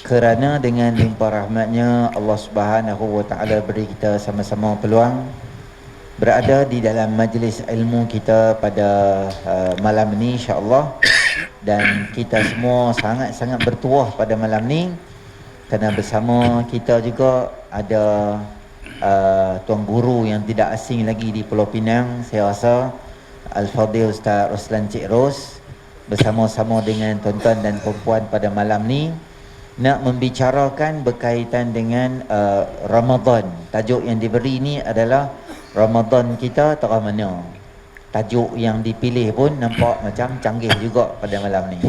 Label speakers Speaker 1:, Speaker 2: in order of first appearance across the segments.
Speaker 1: Kerana dengan limpah rahmatnya Allah Subhanahu wa taala beri kita sama-sama peluang berada di dalam majlis ilmu kita pada malam ini insya-Allah, dan kita semua sangat-sangat bertuah pada malam ni kerana bersama kita juga ada tuan guru yang tidak asing lagi di Pulau Pinang. Saya rasa Al-Fadhil Ustaz Roslan Cik Ros bersama-sama dengan tuan-tuan dan puan pada malam ni nak membicarakan berkaitan dengan Ramadan. Tajuk yang diberi ni adalah Ramadan kita terah mana. Tajuk yang dipilih pun nampak macam canggih juga pada malam ni.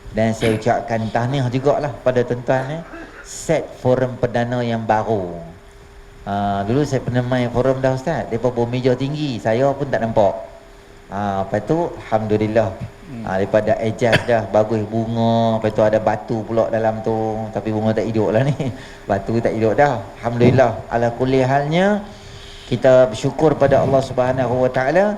Speaker 1: Dan saya ucapkan tahniah jugalah pada tuan-tuan set forum perdana yang baru. Dulu saya pernah main forum dah Ustaz, depa bermeja tinggi, saya pun tak nampak. Lepas tu alhamdulillah, daripada adjust dah, bagus bunga. Lepas tu ada batu pula dalam tu, tapi bunga tak hidup lah ni. Batu tak hidup dah. Alhamdulillah. Ala kulli halnya kita bersyukur pada Allah Subhanahu wa taala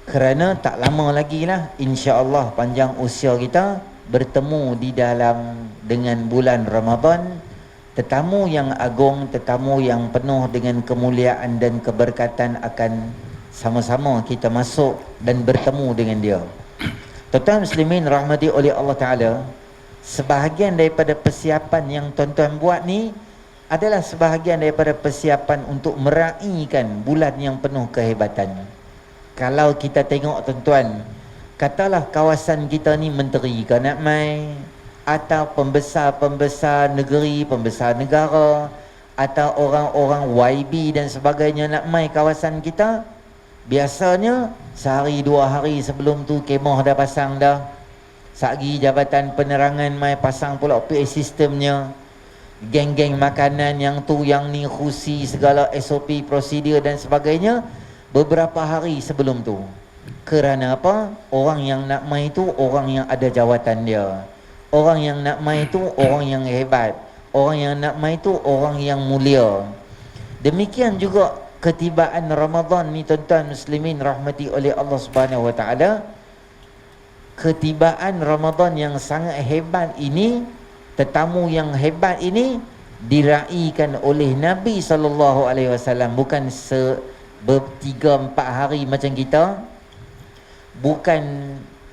Speaker 1: kerana tak lama lagi lah insya-Allah panjang usia kita bertemu di dalam dengan bulan Ramadan, tetamu yang agung, tetamu yang penuh dengan kemuliaan dan keberkatan akan sama-sama kita masuk dan bertemu dengan dia. Tuan-tuan muslimin rahmati oleh Allah Ta'ala, sebahagian daripada persiapan yang tuan-tuan buat ni adalah sebahagian daripada persiapan untuk meraihkan bulan yang penuh kehebatan. Kalau kita tengok tuan-tuan, katalah kawasan kita ni menteri ke nak mai, atau pembesar-pembesar negeri, pembesar negara, atau orang-orang YB dan sebagainya nak mai kawasan kita, biasanya sehari dua hari sebelum tu kemah dah pasang dah. Sagi Jabatan Penerangan mai pasang pula PA sistemnya. Geng-geng makanan yang tu yang ni, khusi segala SOP prosedur dan sebagainya beberapa hari sebelum tu. Kerana apa? Orang yang nak mai tu orang yang ada jawatan dia. Orang yang nak mai tu orang yang hebat. Orang yang nak mai tu orang yang mulia. Demikian juga ketibaan Ramadan ni tuan-tuan muslimin rahmati oleh Allah Subhanahu wa taala. Ketibaan Ramadan yang sangat hebat ini, tetamu yang hebat ini diraihkan oleh Nabi SAW. Bukan tiga empat hari macam kita, bukan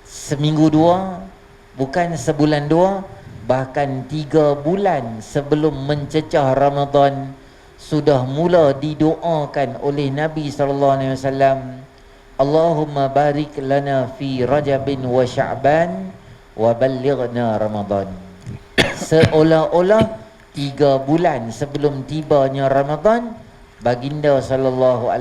Speaker 1: seminggu dua, bukan sebulan dua, bahkan 3 bulan sebelum mencecah Ramadan sudah mula didoakan oleh Nabi SAW. Allahumma barik lana fi Rajabin wa Sya'ban wa ballighna Ramadan. Seolah-olah 3 bulan sebelum tibanya Ramadan, baginda SAW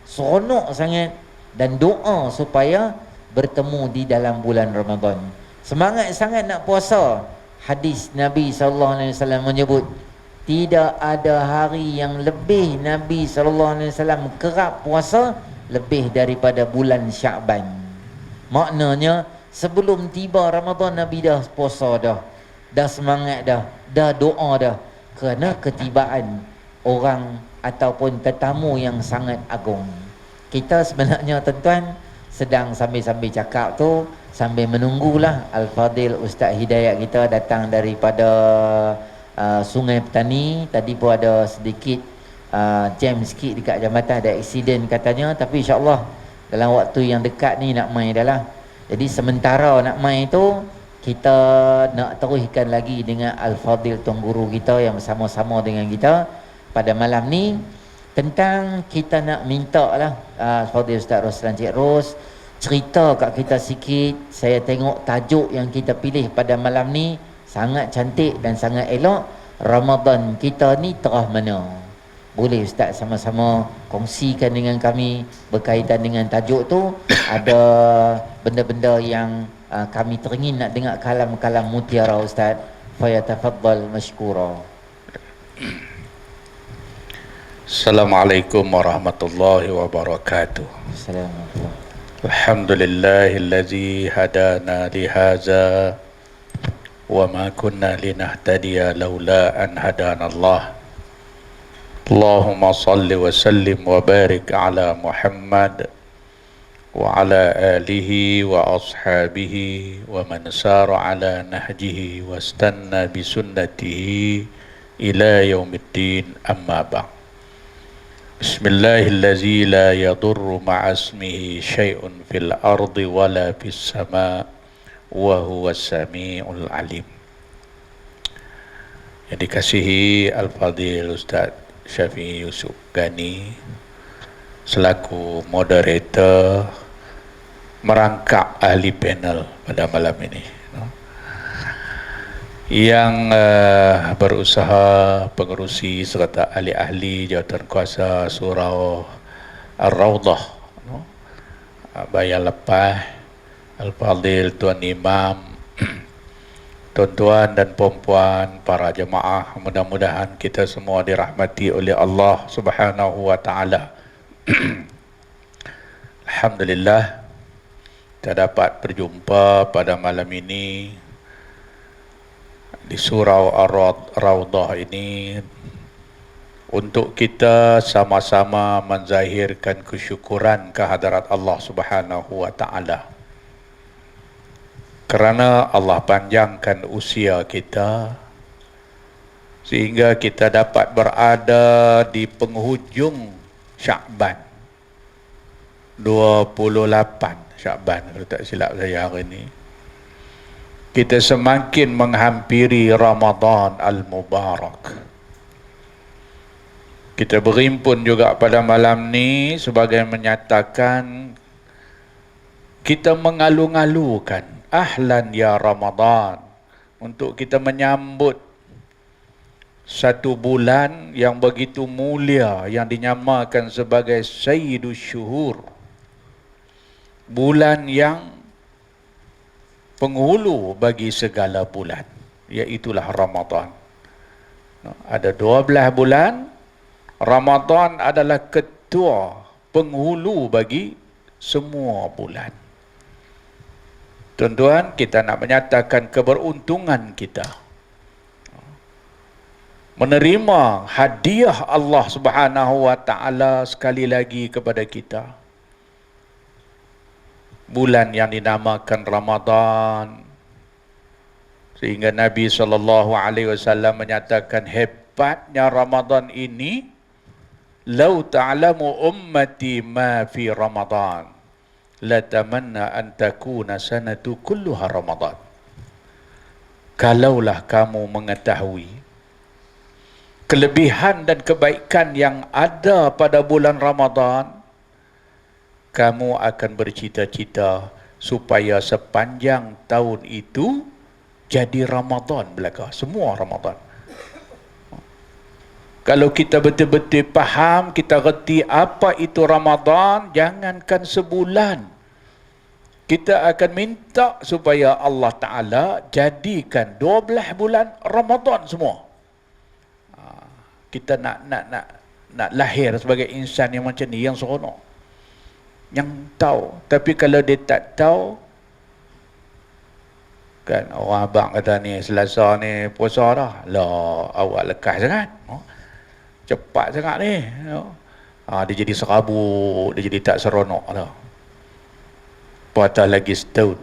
Speaker 1: seronok sangat dan doa supaya bertemu di dalam bulan Ramadan. Semangat sangat nak puasa. Hadis Nabi SAW menyebut tidak ada hari yang lebih Nabi SAW kerap puasa lebih daripada bulan Sya'ban. Maknanya sebelum tiba Ramadan Nabi dah puasa dah semangat dah doa dah, kerana ketibaan orang ataupun tetamu yang sangat agung. Kita sebenarnya tuan-tuan sedang sambil-sambil cakap tu, sambil menunggulah Al-Fadhil Ustaz Hidayat kita datang daripada Sungai Petani. Tadi pun ada sedikit jam sikit dekat jambatan, ada aksiden katanya, tapi insya-Allah dalam waktu yang dekat ni nak mai dah lah. Jadi sementara nak mai tu, kita nak teruskan lagi dengan Al-Fadhil Tuan Guru kita yang bersama-sama dengan kita pada malam ni, tentang kita nak minta lah Al-Fadhil Ustaz Roslan Cik Ros cerita kat kita sikit. Saya tengok tajuk yang kita pilih pada malam ni sangat cantik dan sangat elok. Ramadan kita ni terah mana? Boleh Ustaz sama-sama kongsikan dengan kami berkaitan dengan tajuk tu? Ada benda-benda yang kami teringin nak dengar kalam-kalam mutiara Ustaz. Fayatafaddal mashkura.
Speaker 2: Assalamualaikum warahmatullahi wabarakatuh.
Speaker 1: Assalamualaikum.
Speaker 2: Alhamdulillahillazi hadana lihaza wa ma kunna linahtadiya laula an hadana Allah. Allahumma salli wa sallim wa barik ala Muhammad وعلى آله وأصحابه ومن سار على نهجه واستنى بسنته إلى يوم الدين أما بعد بسم الله الذي لا يضر مع اسمه شيء في الأرض ولا في السماء وهو السميع العليم. Yang dikasihi Al-Fadhil Ustaz Syafi'i Yusuf Ghani selaku moderator merangkap ahli panel pada malam ini, yang berusaha pengerusi serta ahli-ahli jawatankuasa surau Ar-Rawdah, Bayan Lepas, Al-Fadhil Tuan Imam, tuan-tuan dan puan-puan, para jemaah, mudah-mudahan kita semua dirahmati oleh Allah Subhanahu wa taala. Alhamdulillah kita dapat berjumpa pada malam ini di surau Ar-Rawdah ini untuk kita sama-sama menzahirkan kesyukuran kehadirat Allah Subhanahu wa taala. Kerana Allah panjangkan usia kita sehingga kita dapat berada di penghujung Sya'ban 28 Sya'ban kalau tak silap saya hari ini. Kita semakin menghampiri Ramadan Al-Mubarak. Kita berhimpun juga pada malam ni sebagai menyatakan kita mengalu-alukan ahlan ya Ramadan untuk kita menyambut satu bulan yang begitu mulia yang dinyamakan sebagai Sayyidus Syuhur, bulan yang penghulu bagi segala bulan, iaitulah Ramadan. Ada 12 bulan, Ramadan adalah ketua penghulu bagi semua bulan. Tuan-tuan, kita nak menyatakan keberuntungan kita menerima hadiah Allah Subhanahu wa taala sekali lagi kepada kita. Bulan yang dinamakan Ramadan, sehingga Nabi SAW menyatakan hebatnya Ramadan ini, lau ta'lamu ummati ma fi Ramadan la tamanna an takuna sanatu kulluha Ramadan. Kalaulah kamu mengetahui kelebihan dan kebaikan yang ada pada bulan Ramadan, kamu akan bercita-cita supaya sepanjang tahun itu jadi Ramadan belaka, semua Ramadan. Kalau kita betul-betul faham, kita reti apa itu Ramadan, jangankan sebulan, kita akan minta supaya Allah Ta'ala jadikan 12 bulan Ramadan semua. Kita nak lahir sebagai insan yang macam ni, yang seronok, yang tahu. Tapi kalau dia tak tahu, kan orang abang kata ni Selasa ni puasa dah, lah awak lekas sangat, cepat sangat ni, dia jadi serabut, dia jadi tak seronok dah. Patah lagi setahun.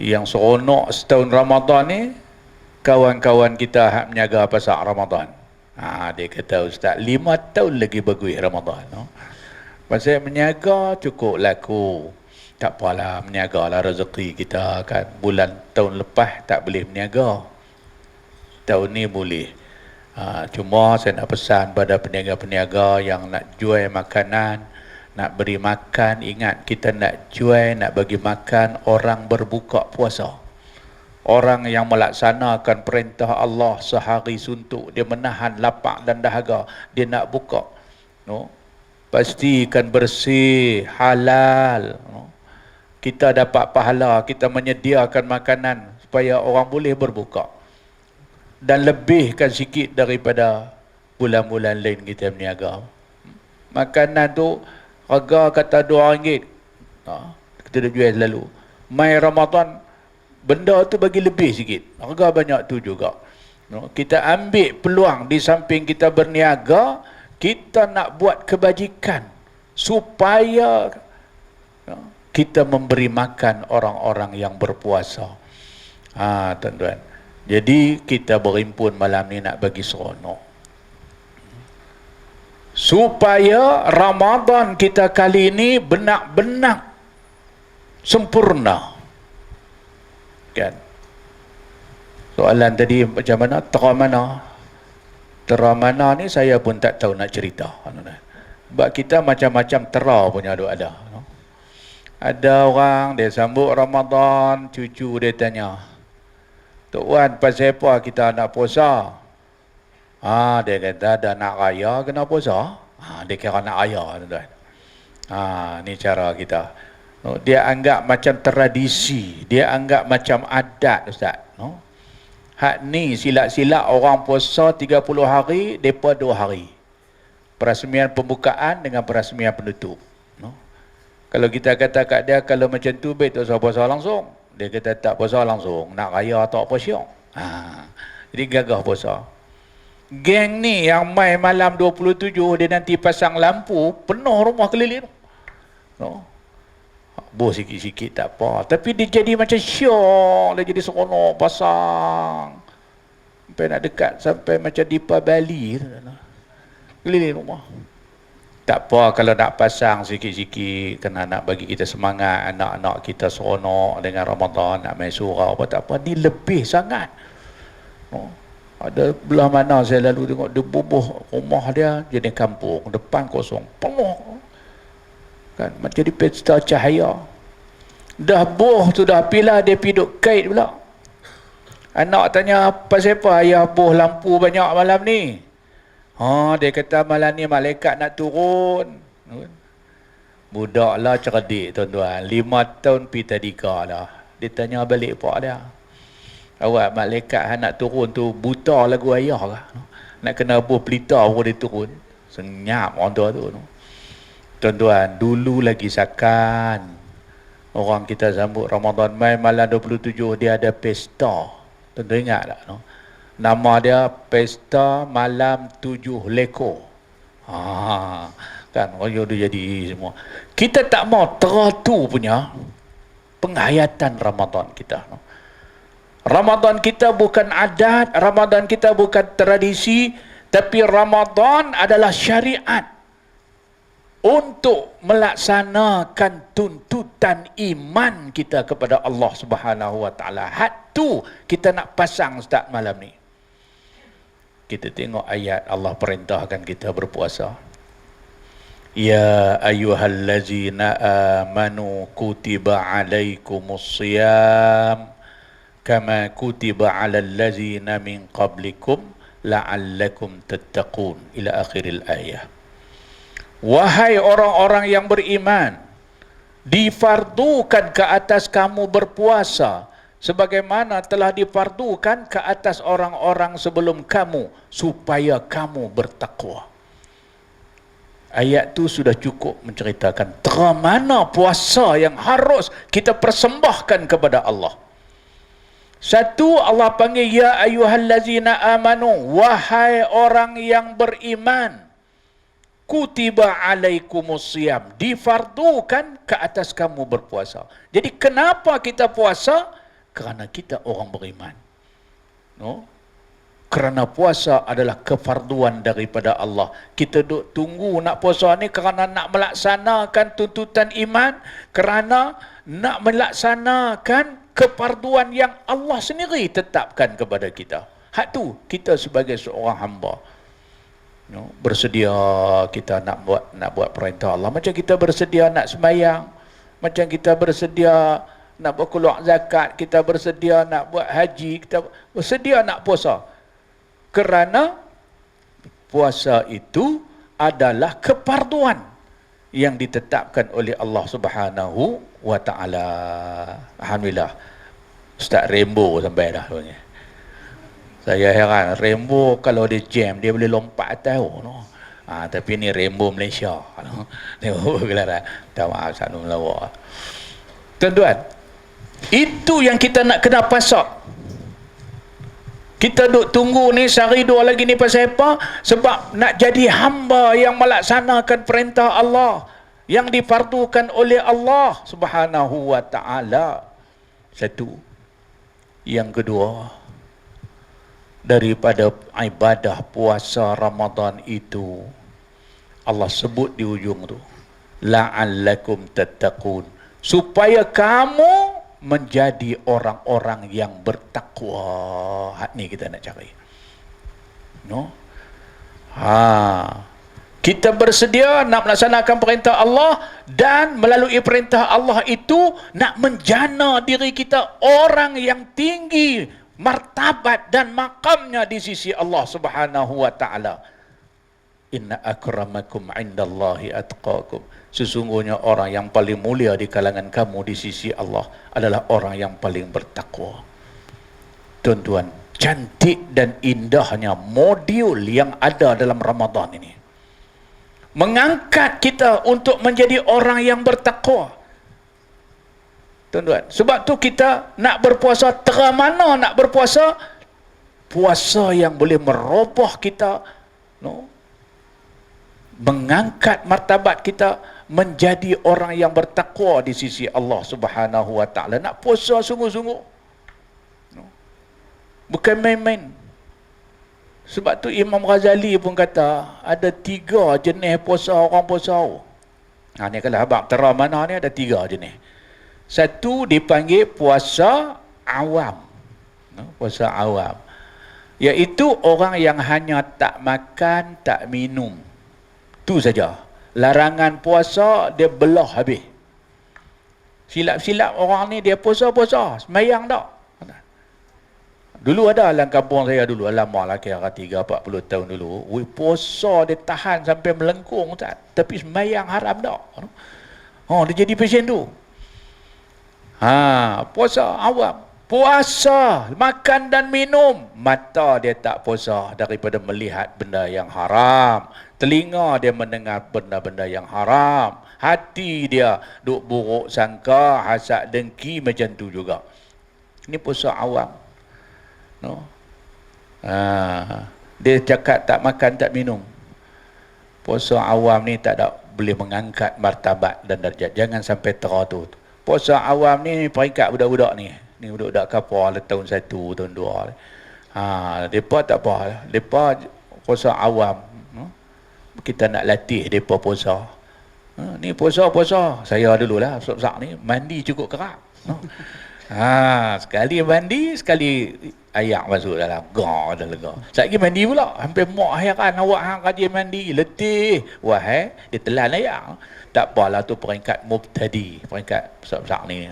Speaker 2: Yang seronok setahun Ramadan ni kawan-kawan kita hak menjaga pasal Ramadan. Dia kata, Ustaz, 5 tahun lagi bagus Ramadan. Pasal menjaga cukup laku, tak apalah, menjaga lah rezeki kita kan. Bulan tahun lepas tak boleh menjaga, tahun ni boleh. Cuma saya nak pesan pada peniaga-peniaga yang nak jual makanan, nak beri makan, ingat kita nak jual, nak bagi makan orang berbuka puasa. Orang yang melaksanakan perintah Allah sehari suntuk, dia menahan lapar dan dahaga, dia nak buka, pastikan bersih, halal, kita dapat pahala, kita menyediakan makanan supaya orang boleh berbuka, dan lebihkan sikit daripada bulan-bulan lain kita berniaga. Makanan tu harga kata RM2, kita dah jual selalu. Mai Ramadan benda tu bagi lebih sikit, harga banyak tu juga. Kita ambil peluang, di samping kita berniaga, kita nak buat kebajikan supaya kita memberi makan orang-orang yang berpuasa. Tuan-tuan. Jadi kita berhimpun malam ni nak bagi seronok. Supaya Ramadan kita kali ini benar-benar sempurna. Kan? Soalan tadi macam mana? Tera mana ni saya pun tak tahu nak cerita. Sebab kita macam-macam tera punya ada. Ada orang dia sambut Ramadan, cucu dia tanya, "Tok Wan, pasal apa kita nak puasa?" Dia kata dah nak raya kena puasa. Dia kira nak raya, tuan-tuan. Ni cara kita. Dia anggap macam tradisi, dia anggap macam adat, Ustaz. Hak ni silap-silap orang puasa 30 hari, depa 2 hari. Perasmian pembukaan dengan perasmian penutup. Kalau kita kata kat dia, kalau macam tu baik tak usah puasa langsung. Dia kata tak puasa langsung, nak raya tak puasa. Jadi gagah puasa. Geng ni yang mai malam 27, dia nanti pasang lampu, penuh rumah keliling. Boh sikit-sikit tak apa. Tapi dia jadi macam syok, dia jadi seronok pasang. Sampai nak dekat, sampai macam Dipa Bali. Keliling rumah. Tak apa kalau nak pasang sikit-sikit, kena nak bagi kita semangat, anak-anak kita seronok dengan Ramadan, nak main surau apa tak apa. Ni lebih sangat. Ada belah mana saya lalu tengok dia bubuh rumah dia jadi kampung, depan kosong, penuh. Kan macam di pesta cahaya. Dah boh tu dah pilah dia piduk kait pula. Anak tanya, "Pasal apa ayah boh lampu banyak malam ni?" Dia kata malam ni malaikat nak turun. Budaklah cerdik, tuan-tuan. 5 tahun pi tadika dah. Dia tanya balik pak dia, "Awak malaikat nak turun tu buta lagu ayah kah? Nak kena buh pelita baru dia turun?" Senyap orang tua tu. Tuan-tuan, dulu lagi sakan orang kita sambut Ramadan mai malam 27 dia ada pesta. Tuan-tuan ingat tak? Nama dia Pesta Malam 7 Leko. Kan orang dia jadi semua. Kita tak mau teratu punya penghayatan Ramadan kita. Ramadan kita bukan adat, Ramadan kita bukan tradisi, tapi Ramadan adalah syariat untuk melaksanakan tuntutan iman kita kepada Allah Subhanahu wa taala. Hak tu kita nak pasang start malam ni. Kita tengok ayat Allah perintahkan kita berpuasa. Ya ayyuhallazina amanu kutiba alaikumusiyam kama kutiba alal ladzina min qablikum la'allakum tattaqun ila akhiril ayat. Wahai orang-orang yang beriman, difardukan ke atas kamu berpuasa sebagaimana telah difardukan ke atas orang-orang sebelum kamu supaya kamu bertakwa. Ayat tu sudah cukup menceritakan mana puasa yang harus kita persembahkan kepada Allah. Satu, Allah panggil ya ayyuhallazina amanu, wahai orang yang beriman. Kutiba alaikumusiyam, difardukan ke atas kamu berpuasa. Jadi kenapa kita puasa? Kerana kita orang beriman. Kerana puasa adalah kefarduan daripada Allah. Kita duk tunggu nak puasa ni kerana nak melaksanakan tuntutan iman, kerana nak melaksanakan kefarduan yang Allah sendiri tetapkan kepada kita. Hak tu kita sebagai seorang hamba bersedia kita nak buat perintah Allah. Macam kita bersedia nak sembahyang, macam kita bersedia nak berkeluar zakat, kita bersedia nak buat haji, kita bersedia nak puasa. Kerana puasa itu adalah kefarduan yang ditetapkan oleh Allah Subhanahu wa taala. Alhamdulillah. Ustaz Rainbow sampai dah sebenarnya. Saya heran, Rainbow kalau dia jam dia boleh lompat atas tapi ni Rainbow Malaysia. Tengok gelaran. Tak maaf satu melawak. Tuan-tuan, itu yang kita nak kena pasak. Kita duk tunggu ni sehari dua lagi ni pasal apa? Sebab nak jadi hamba yang melaksanakan perintah Allah. yang difardukan oleh Allah Subhanahu wa taala. Satu. Yang kedua, daripada ibadah puasa Ramadan itu Allah sebut di ujung tu, la'allakum tattaqun, supaya kamu menjadi orang-orang yang bertakwa. Hak ni kita nak cari. No? Kita bersedia nak melaksanakan perintah Allah, dan melalui perintah Allah itu nak menjana diri kita orang yang tinggi martabat dan makamnya di sisi Allah Subhanahu wa taala. Inna akramakum indallahi atqakum. Sesungguhnya orang yang paling mulia di kalangan kamu di sisi Allah adalah orang yang paling bertakwa. Tuan-tuan, cantik dan indahnya modul yang ada dalam Ramadan ini mengangkat kita untuk menjadi orang yang bertakwa. Tuan-tuan, sebab tu kita nak berpuasa. Terang mana nak berpuasa? Puasa yang boleh merubah kita, no? Mengangkat martabat kita menjadi orang yang bertakwa di sisi Allah Subhanahu wa taala. Nak puasa sungguh-sungguh, no? Bukan main-main. Sebab tu Imam Ghazali pun kata ada 3 jenis puasa orang puasa. Ni kalau abang terang mana ni ada 3 jenis. Satu dipanggil puasa awam, no? Puasa awam, iaitu orang yang hanya tak makan, tak minum, tu saja. Larangan puasa dia belah habis. Silap-silap orang ni dia puasa-puasa, sembahyang tak. Dulu ada dalam kampung saya dulu, lama lah, kira 30-40 tahun dulu, puasa dia tahan sampai melengkung tak, tapi sembahyang haram tak. Dia jadi pasien tu. Puasa awam. Puasa makan dan minum, mata dia tak puasa daripada melihat benda yang haram, telinga dia mendengar benda-benda yang haram, hati dia duk buruk sangka, hasad, dengki, macam tu juga. Ini puasa awam, no? Dia cakap tak makan tak minum. Puasa awam ni tak ada boleh mengangkat martabat dan darjat. Jangan sampai teratur. Puasa awam ni peringkat budak-budak ni. Ni budak-budak kapal tahun 1, tahun 2. Depa tak apa. Depa puasa awam, no? Kita nak latih depa puasa. Ni puasa-puasa. Saya dululah besar ni mandi cukup kerak, no? Sekali mandi, sekali ayak masuk dalam dah lega. Sekali mandi pula, hampir muak hairan awak hang rajin mandi, letih. Wahai, dia telan ayak. Tak apalah, tu peringkat mubtadi, peringkat besar-besar ni.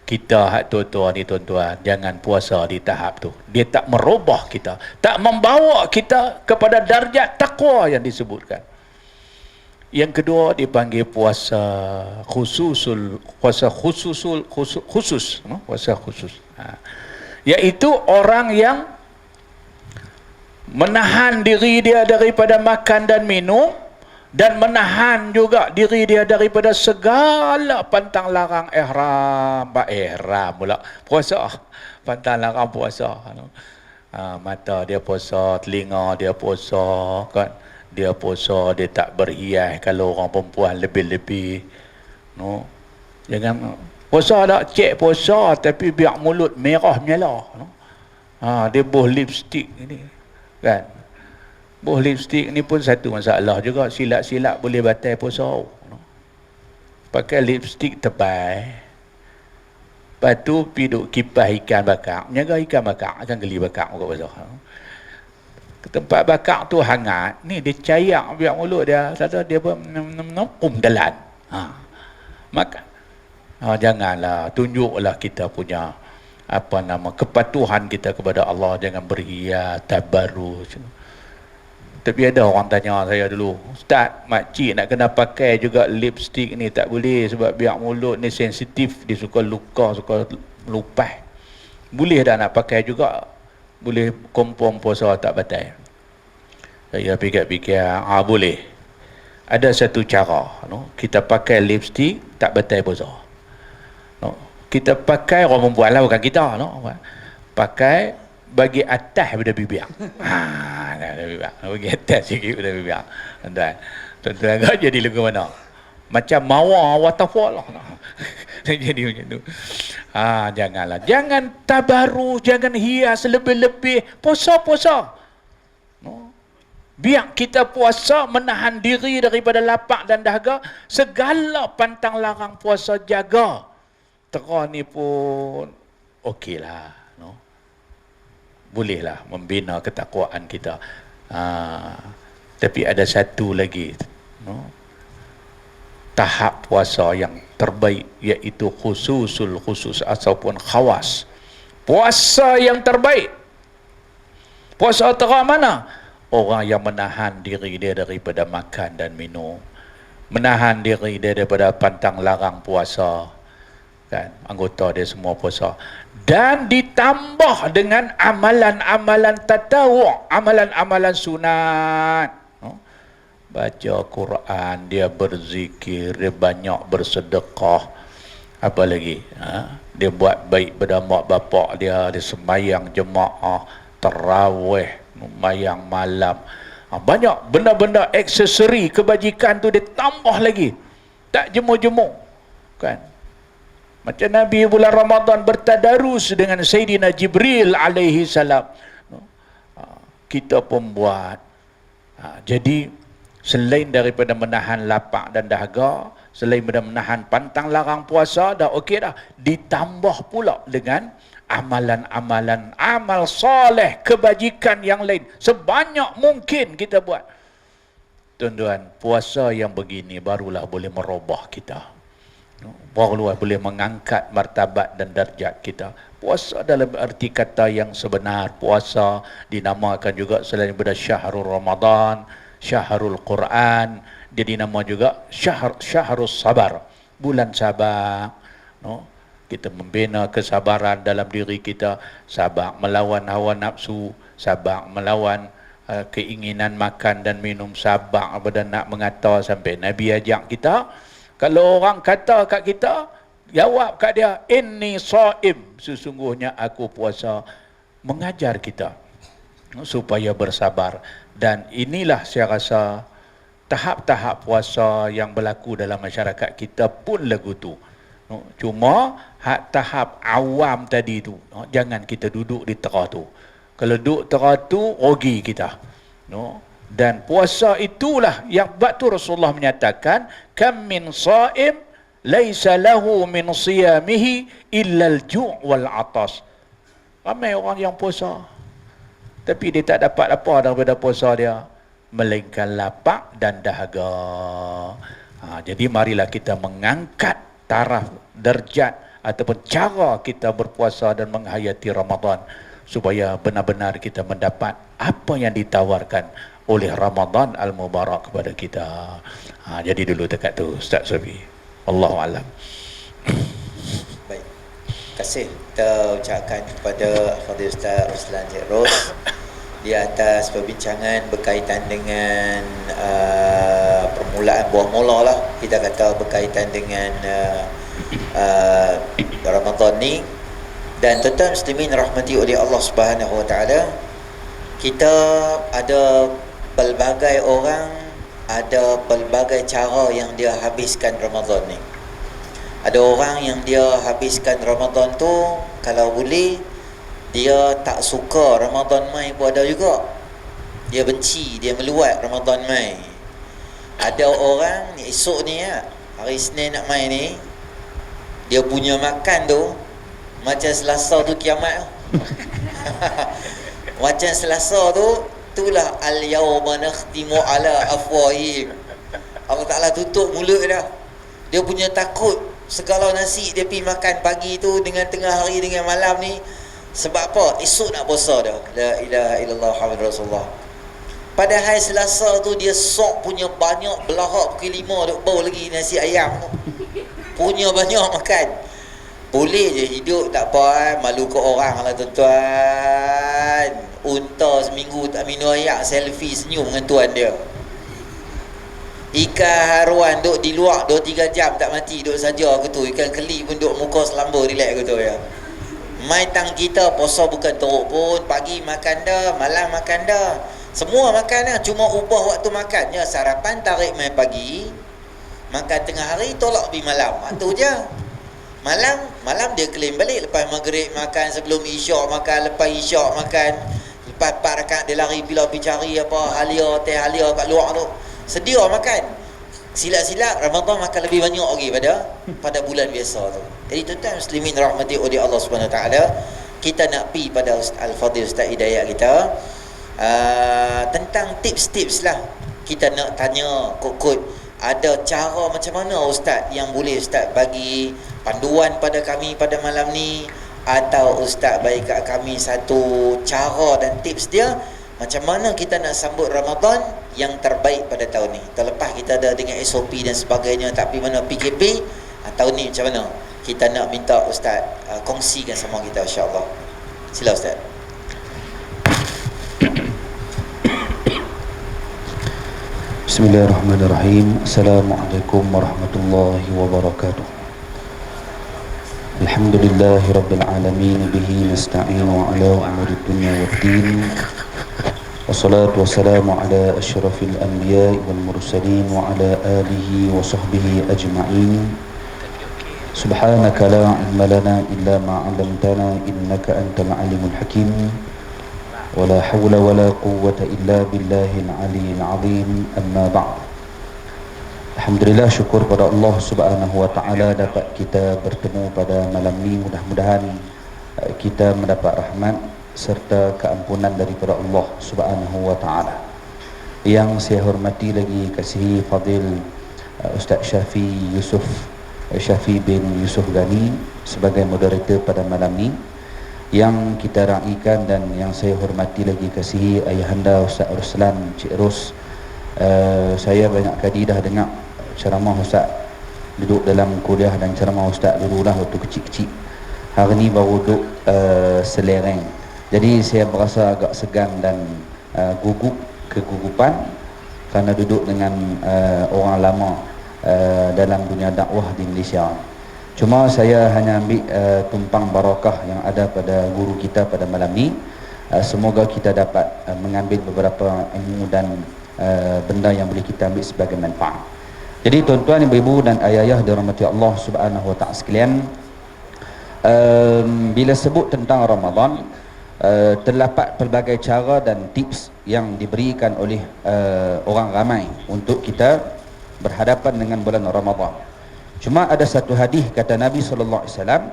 Speaker 2: Kita hak tua-tua ni tuan-tuan, jangan puasa di tahap tu. Dia tak merubah kita, tak membawa kita kepada darjat takwa yang disebutkan. Yang kedua dipanggil puasa khusus, no? Puasa khusus. Iaitu orang yang menahan diri dia daripada makan dan minum, dan menahan juga diri dia daripada segala pantang larang ihram pula puasa, pantang larang puasa, no? Mata dia puasa, telinga dia puasa, kan? Dia puasa, dia tak berhias kalau orang perempuan lebih-lebih, no? Jangan puasa tak cek puasa tapi biar mulut merah menyala, no? Dia boh lipstick ni, kan? Boh lipstick ni pun satu masalah juga. Silap-silap boleh batal puasa, no? Pakai lipstick tebal, lepas tu pergi duk kipas ikan bakar, menjaga ikan bakar, akan geli bakar muka puasa, no? Tempat bakar tu hangat, ni dia cayak biar mulut dia, kata dia telan. Maka janganlah, tunjuklah kita punya kepatuhan kita kepada Allah. Jangan berhias, tabarruz. Tapi ada orang tanya saya dulu, Ustaz, makcik nak kena pakai juga lipstick ni tak boleh sebab biar mulut ni sensitif, dia suka luka, suka lupas. Boleh dah nak pakai juga? Boleh kompom puasa tak batal? Saya fikir-fikir, boleh. Ada satu cara, no? Kita pakai lipstick tak batal puasa, no? Kita pakai, orang perempuan lah, bukan kita, no? Pakai bagi atas daripada bibir. Bibir. Bagi atas sikit daripada bibir. Tuan-tuan, kau jadi lagu mana? Macam mawar waterfall lah. Jadi macam tu. Janganlah. Jangan tabaru, jangan hias lebih-lebih. Puasa. No. Biar kita puasa menahan diri daripada lapar dan dahaga. Segala pantang larang puasa jaga. Tera ni pun okeylah. No. Bolehlah membina ketakwaan kita. Tapi ada satu lagi. No. Tahap puasa yang terbaik, iaitu khususul khusus ataupun khawas. Puasa yang terbaik. Puasa tera mana? Orang yang menahan diri dia daripada makan dan minum. Menahan diri dia daripada pantang larang puasa. Kan? Anggota dia semua puasa. Dan ditambah dengan amalan-amalan tatawu', amalan-amalan sunat. Baca Quran, dia berzikir, dia banyak bersedekah. Apa lagi? Dia buat baik pada mak bapak dia, dia sembahyang jemaah, tarawih, sembahyang malam. Banyak benda-benda aksesori kebajikan tu dia tambah lagi. Tak jemu-jemu. Kan? Macam Nabi bulan Ramadan bertadarus dengan Sayyidina Jibril alaihi salam. Kita pun buat. Jadi selain daripada menahan lapar dan dahaga, selain daripada menahan pantang larang puasa, dah okey dah. Ditambah pula dengan amalan-amalan, amal soleh, kebajikan yang lain. Sebanyak mungkin kita buat. Tuan-tuan, puasa yang begini barulah boleh merubah kita. Barulah boleh mengangkat martabat dan darjat kita. Puasa dalam arti kata yang sebenar. Puasa dinamakan juga selain daripada Syahrul Ramadan, Syahrul Quran, dia dinama juga Syahrul Sabar, bulan sabar. No? Kita membina kesabaran dalam diri kita, sabar melawan hawa nafsu, sabar melawan keinginan makan dan minum, sabar pada nak mengata sampai Nabi ajak kita. Kalau orang kata kat kita, jawab kat dia, inni shaim, sesungguhnya aku puasa. Mengajar kita supaya bersabar. Dan inilah saya rasa tahap-tahap puasa yang berlaku dalam masyarakat kita pun lagu tu. Cuma tahap awam tadi tu, jangan kita duduk di tera tu. Kalau duduk tera tu, rugi kita. Dan puasa itulah yang buat tu Rasulullah menyatakan, kam min shaim laisa lahu min siyamihi illa al-ju' wal 'atas. Ramai orang yang puasa tapi dia tak dapat apa daripada puasa dia, melainkan lapar dan dahaga. Jadi marilah kita mengangkat taraf derjat ataupun cara kita berpuasa dan menghayati Ramadan, supaya benar-benar kita mendapat apa yang ditawarkan oleh Ramadan Al-Mubarak kepada kita. Jadi dulu dekat tu Ustaz Sobi. Wallahu alam.
Speaker 1: Baik. Terima kasih kita ucapkan kepada Fadil Ustaz Ruslan Ros di atas perbincangan berkaitan dengan permulaan buah mula lah, kita kata berkaitan dengan Ramadan ni. Dan tuan-tuan muslimin rahmati oleh Allah Subhanahu Wa Taala, kita ada pelbagai orang, ada pelbagai cara yang dia habiskan Ramadan ni. Ada orang yang dia habiskan Ramadan tu, kalau boleh dia tak suka Ramadan mai pun ada juga. Dia benci, dia meluat Ramadan mai. Ada orang ni esok ni hari Isnin nak mai ni, dia punya makan tu macam Selasa tu kiamat. Macam Selasa tu, itulah al-yawma nakhtimu ala afwahihim. Allah Ta'ala tutup mulut dah. Dia punya takut segala nasi dia pergi makan pagi tu dengan tengah hari dengan malam ni. Sebab apa? Esok nak puasa dah. La ilaha illallah Muhammadur Rasulullah. Padahal Selasa tu dia sok punya banyak belahak pukul 5 duk bau lagi nasi ayam tu. Punya banyak makan. Boleh je hidup tak apa, malu ke orang lah tuan-tuan. Unta seminggu tak minum air, selfie senyum dengan tuan dia. Ikan haruan duk di luar 2-3 jam tak mati, duk saja ke tu. Ikan keli pun duk muka selamba relax ke tu ya. Mai tang kita puasa bukan teruk pun, pagi makan dah, malam makan dah. Semua makan dah, cuma ubah waktu makan. Ya, sarapan tarik mai pagi, makan tengah hari, tolak pergi malam. Tu je. Malam dia claim balik. Lepas maghrib makan, sebelum isyak makan, lepas isyak makan, lepas 4 rakaat dia lari pergi cari apa halia, teh halia kat luar tu. Sedia makan. Silap-silap Ramadan makan lebih banyak lagi pada bulan biasa tu. Jadi tuan-tuan muslimin rahmati oleh Allah Subhanahu Wa Taala, kita nak pi pada Al-Fadhil Ustaz Hidayat kita tentang tips-tips lah. Kita nak tanya kod-kod, ada cara macam mana Ustaz yang boleh Ustaz bagi panduan pada kami pada malam ni, atau Ustaz bagi kat kami satu cara dan tips dia macam mana kita nak sambut Ramadan yang terbaik pada tahun ni. Terlepas kita ada dengan SOP dan sebagainya, tapi mana PKP, tahun ni macam mana? Kita nak minta Ustaz kongsikan sama kita, insya-Allah. Sila Ustaz.
Speaker 3: Bismillahirrahmanirrahim. Assalamualaikum warahmatullahi wabarakatuh. Alhamdulillahi rabbil alamin, bihi nasta'inu ala umuri dunya waddin. Wassalatu wassalamu ala asyrafil anbiya'i wal mursalin wa ala alihi wa sahbihi ajma'in. Subhanaka la ilma lana illa ma 'allamtana innaka antal alimul hakim. ولا حول ولا قوة إلا بالله العلي العظيم. أما بعد. Alhamdulillah, syukur pada Allah Subhanahu Wa Taala dapat kita bertemu pada malam ini. Mudah-mudahan kita mendapat rahmat serta keampunan daripada Allah Subhanahu Wa Taala. Yang saya hormati lagi kasihi Fadil Ustaz Syafi bin Yusuf Ghani sebagai moderator pada malam ini, yang kita raikan, dan yang saya hormati lagi kasihi Ayahanda Ustaz Ruslan Cik Ros. Saya banyak kali dah dengar ceramah Ustaz duduk dalam kuliah dan ceramah Ustaz dululah waktu kecil-kecil. Hari ni baru duduk selereng. Jadi saya berasa agak segan dan kegugupan kerana duduk dengan orang lama dalam dunia dakwah di Malaysia. Cuma saya hanya ambil tumpang barakah yang ada pada guru kita pada malam ni. Semoga kita dapat mengambil beberapa ilmu dan benda yang boleh kita ambil sebagai manfaat. Jadi tuan-tuan, ibu-ibu dan ayah-ayah dirahmati Allah Subhanahu Wa Taala sekalian, bila sebut tentang Ramadan, terdapat pelbagai cara dan tips yang diberikan oleh orang ramai untuk kita berhadapan dengan bulan Ramadan. Cuma ada satu hadis kata Nabi sallallahu alaihi wasallam,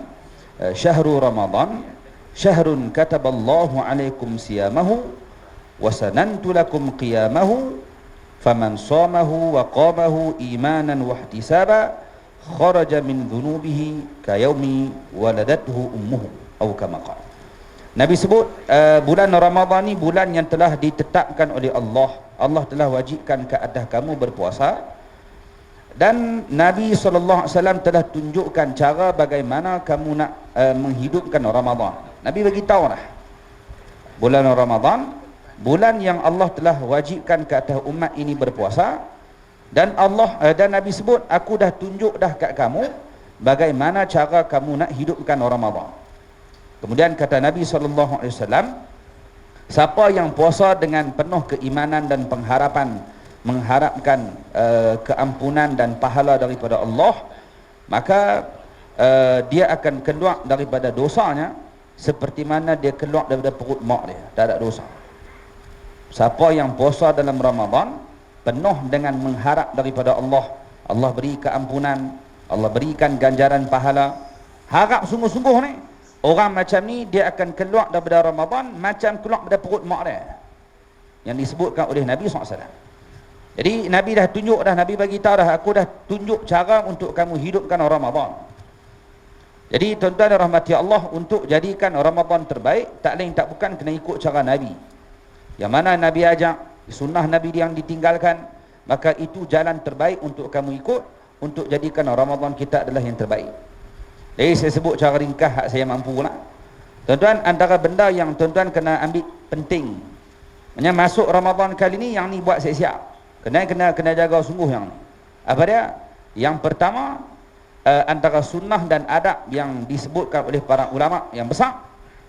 Speaker 3: syahrul Ramadan syahrun kataballahu alaikum siyamahu wa sanantu lakum qiyamahu faman shamahu wa qamahu imanan wa ihtisaba kharaja min dhunubihi ka yaumi waladathu ummuhu atau kama qala. Nabi sebut bulan Ramadan ni bulan yang telah ditetapkan oleh Allah. Allah telah wajibkan ke atas kamu berpuasa. Dan Nabi SAW telah tunjukkan cara bagaimana kamu nak menghidupkan Ramadan. Nabi bagi tahu lah, bulan Ramadan, bulan yang Allah telah wajibkan ke atas umat ini berpuasa. Dan dan Nabi sebut, aku dah tunjuk dah kat kamu bagaimana cara kamu nak hidupkan Ramadan. Kemudian kata Nabi SAW, siapa yang puasa dengan penuh keimanan dan pengharapan, mengharapkan keampunan dan pahala daripada Allah, maka dia akan keluar daripada dosanya seperti mana dia keluar daripada perut mak dia, tak ada dosa. Siapa yang puasa dalam Ramadan penuh dengan mengharap daripada Allah, Allah beri keampunan, Allah berikan ganjaran pahala, harap sungguh-sungguh ni, orang macam ni dia akan keluar daripada Ramadan macam keluar daripada perut mak dia, yang disebutkan oleh Nabi SAW. Jadi Nabi dah tunjuk dah, Nabi bagi tahu dah, aku dah tunjuk cara untuk kamu hidupkan Ramadan. Jadi tuan-tuan dan rahmati Allah, untuk jadikan Ramadan terbaik, tak lain tak bukan kena ikut cara Nabi. Yang mana Nabi ajak, sunnah Nabi yang ditinggalkan, maka itu jalan terbaik untuk kamu ikut, untuk jadikan Ramadan kita adalah yang terbaik. Jadi saya sebut cara ringkas hak saya mampu lah. Tuan-tuan, antara benda yang tuan-tuan kena ambil penting, masuk Ramadan kali ni, yang ni buat siap-siap. Kena jaga sungguh yang ni. Apa dia? Yang pertama, antara sunnah dan adab yang disebutkan oleh para ulama yang besar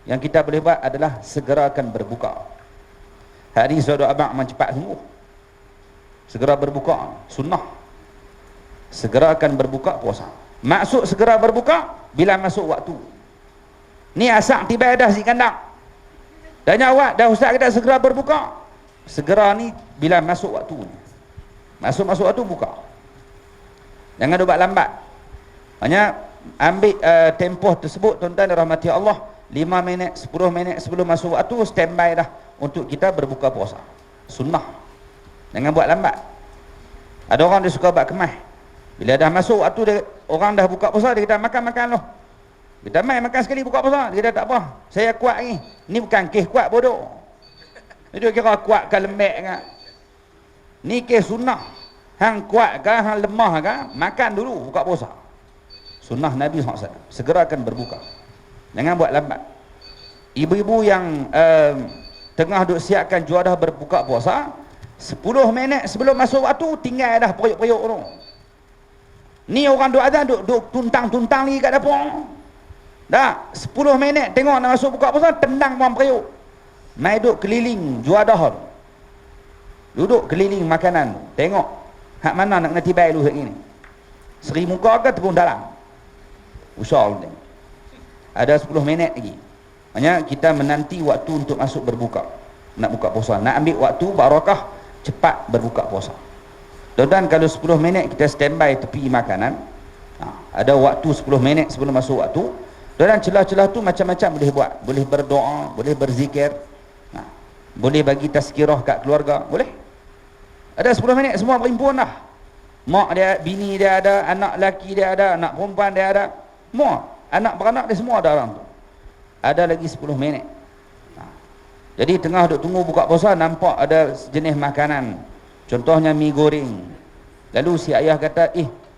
Speaker 3: yang kita boleh buat adalah segerakan berbuka. Hari suatu abang cepat sungguh, segera berbuka, sunnah. segerakan berbuka puasa. Maksud segera berbuka bila masuk waktu. Ni asak tiba dah si kandang. Dah nyawat dah ustaz kita segera berbuka. Segera ni bila masuk waktu. Masuk waktu buka. Jangan buat lambat. Hanya ambil tempoh tersebut tuan-tuan dirahmati Allah, 5 minit, 10 minit sebelum masuk waktu standby dah untuk kita berbuka puasa. Sunnah. Jangan buat lambat. Ada orang dia suka buat kemas. Bila dah masuk waktu dia, orang dah buka puasa, dia kata makan loh. Kita makan sekali buka puasa, dia kata tak apa. Saya kuat ni. Ni bukan kes kuat bodoh. Dia kira kuat ke lembek ke. Ni kes sunnah. Hang kuat ke, hang lemah ke, makan dulu buka puasa. Sunnah Nabi SAW. Segerakan berbuka. Jangan buat lambat. Ibu-ibu yang tengah duk siapkan juadah berbuka puasa, 10 minit sebelum masuk waktu tinggal dah periuk-periuk tu. Ni orang duk azan duk tuntang-tuntang lagi kat dapur. Dah 10 minit tengok nak masuk buka puasa, tendang puan periuk. Mai duk keliling juadah tu. Duduk keliling makanan, tengok hak mana nak tibai dulu hak ni. Seri muka ke tepung dalam. Usah tengok. Ada 10 minit lagi. Maknanya kita menanti waktu untuk masuk berbuka. Nak buka puasa, nak ambil waktu barakah, cepat berbuka puasa. Dan kalau 10 minit kita standby tepi makanan, ada waktu 10 minit sebelum masuk waktu, dan celah-celah tu macam-macam boleh buat. Boleh berdoa, boleh berzikir, boleh bagi tazkirah kat keluarga, boleh. Ada 10 minit semua berimpun dah. Mak dia, bini dia ada, anak lelaki dia ada, anak perempuan dia ada, semua anak beranak dia semua ada orang tu. Ada lagi 10 minit. Jadi tengah duk tunggu buka puasa, nampak ada jenis makanan, contohnya mi goreng. Lalu si ayah kata,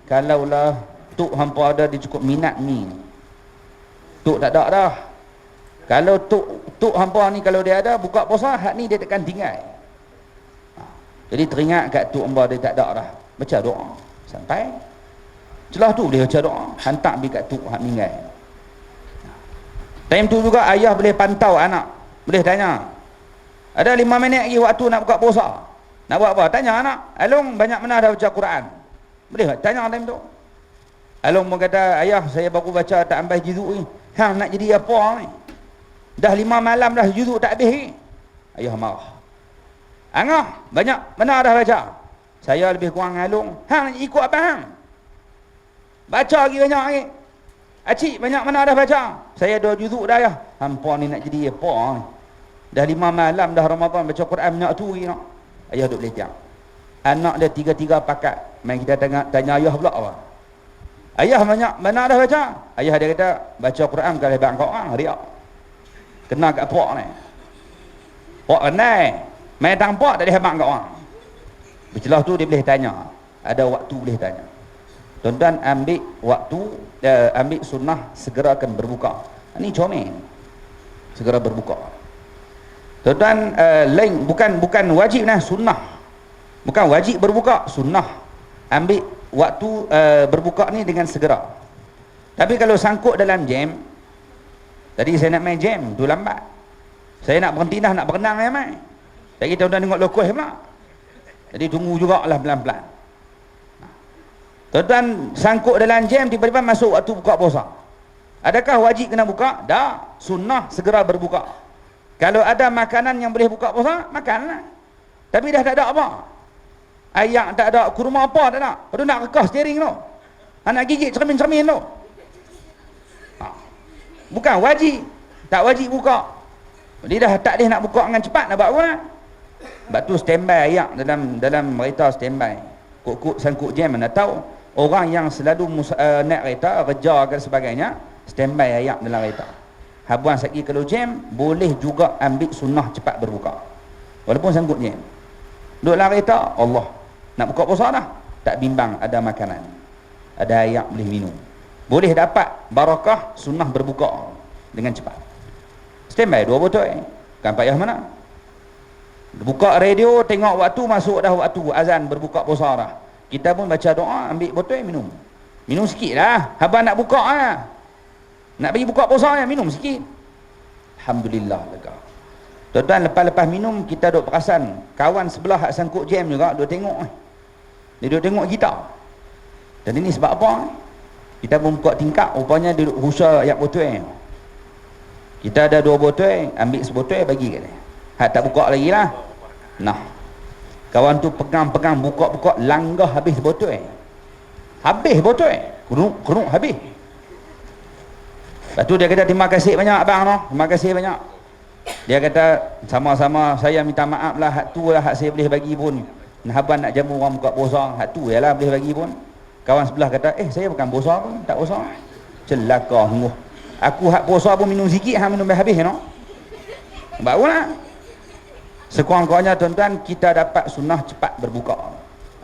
Speaker 3: kalaulah tok hampa ada, dia cukup minat mi. Tok tak ada dah. Kalau tok hampa ni kalau dia ada buka puasa, hak ni dia takkan tinggal. Jadi teringat kat tok hampa dia tak ada dah, baca doa sampai celah tu boleh baca doa, hantar pergi kat tok hak meninggal. Time tu juga ayah boleh pantau anak, boleh tanya, ada 5 minit lagi waktu nak buka puasa, nak buat apa? Tanya anak, Along banyak mana dah baca Quran? Boleh tanya time tu. Along pun kata, ayah saya baru baca tak sampai juzuk ni. Hang nak jadi apa ni? Dah 5 malam dah juzuk tak habis ni. Ayah marah. Angah banyak mana dah baca? Saya lebih kurang Along. Hang nak ikut apa hang? Baca lagi banyak lagi. Acik banyak mana dah baca? Saya 2 juzuk dah ya. Hampa ni nak jadi apa ni? Dah 5 malam dah Ramadan baca Quran banyak tu ni nak. Ayah duk beletiak. Anak dia 3-3 pakat. Main kita tanya ayah pula apa? Ayah banyak mana dah baca? Ayah dia kata baca Quran bukan lebat kau orang, riak. Kena kat pok ni. Pok kenal. Main tang pok tak ada hebat kat orang. Bercelah tu dia boleh tanya. Ada waktu boleh tanya. Tuan-tuan ambil waktu, ambil sunnah segerakan berbuka. Ini comel. Segera berbuka. Tuan-tuan lain bukan wajib nah, sunnah. Bukan wajib berbuka, sunnah. Ambil waktu berbuka ni dengan segera. Tapi kalau sangkut dalam jam, tadi saya nak main jam, tu lambat. Saya nak berhenti dah, nak berenang ya mai. Jadi tuan-tuan tengok lokos pula. Jadi tunggu jugalah pelan-pelan. Tuan-tuan sangkut dalam jam, tiba-tiba masuk waktu buka puasa. Adakah wajib kena buka? Dah, sunnah segera berbuka. Kalau ada makanan yang boleh buka puasa, makanlah. Tapi dah tak ada apa. Ayak tak ada, kurma apa tak ada. Lepas tu nak rekah steering tu. Nak gigit cermin-cermin tu. Bukan wajib. Tak wajib buka. Dia dah tak boleh nak buka dengan cepat, nak buat apa nak? Sebab tu standby ayak dalam kereta standby. Kok-kok sangkut jam mana tahu. Orang yang selalu naik kereta, kerja dan sebagainya, standby ayak dalam kereta. Habuan sekali kalau jam, boleh juga ambil sunnah cepat berbuka. Walaupun sangkut jam. Duduk dalam kereta, Allah. Nak buka puasa dah. Tak bimbang ada makanan. Ada ayak boleh minum. Boleh dapat barakah sunnah berbuka dengan cepat. Standby 2 botol. Bukan payah mana. Buka radio, tengok waktu, masuk dah waktu azan berbuka puasa dah. Kita pun baca doa, ambil botol, minum. Minum sikit lah. Habang nak buka lah. Nak pergi buka puasa ya, minum sikit. Alhamdulillah lega. Tuan-tuan, lepas-lepas minum, kita duk perasan kawan sebelah hak sangkut jam juga duk tengok. Dia duk tengok kita. Dan ini sebab apa? Kita membuka tingkap, rupanya duduk rusa ayat botol. Kita ada 2 botol, ambil sebotol bagi kat dia. Hak tak buka lagi lah. Nah, kawan tu pegang-pegang, buka-buka, langgah habis botol. Habis botol. Keruk habis. Lepas tu dia kata, terima kasih banyak abang no. Terima kasih banyak. Dia kata, sama-sama saya minta maaf lah, hak tu lah hak saya boleh bagi pun. Abang nak jamu orang buka puasa, hak tu lah boleh bagi pun. Kawan sebelah kata, saya bukan puasa pun, tak puasa. Celaka sungguh. Aku hak puasa pun minum sikit, hak minum habis no. Barulah. Sekurang-kurangnya tuan-tuan, kita dapat sunnah cepat berbuka.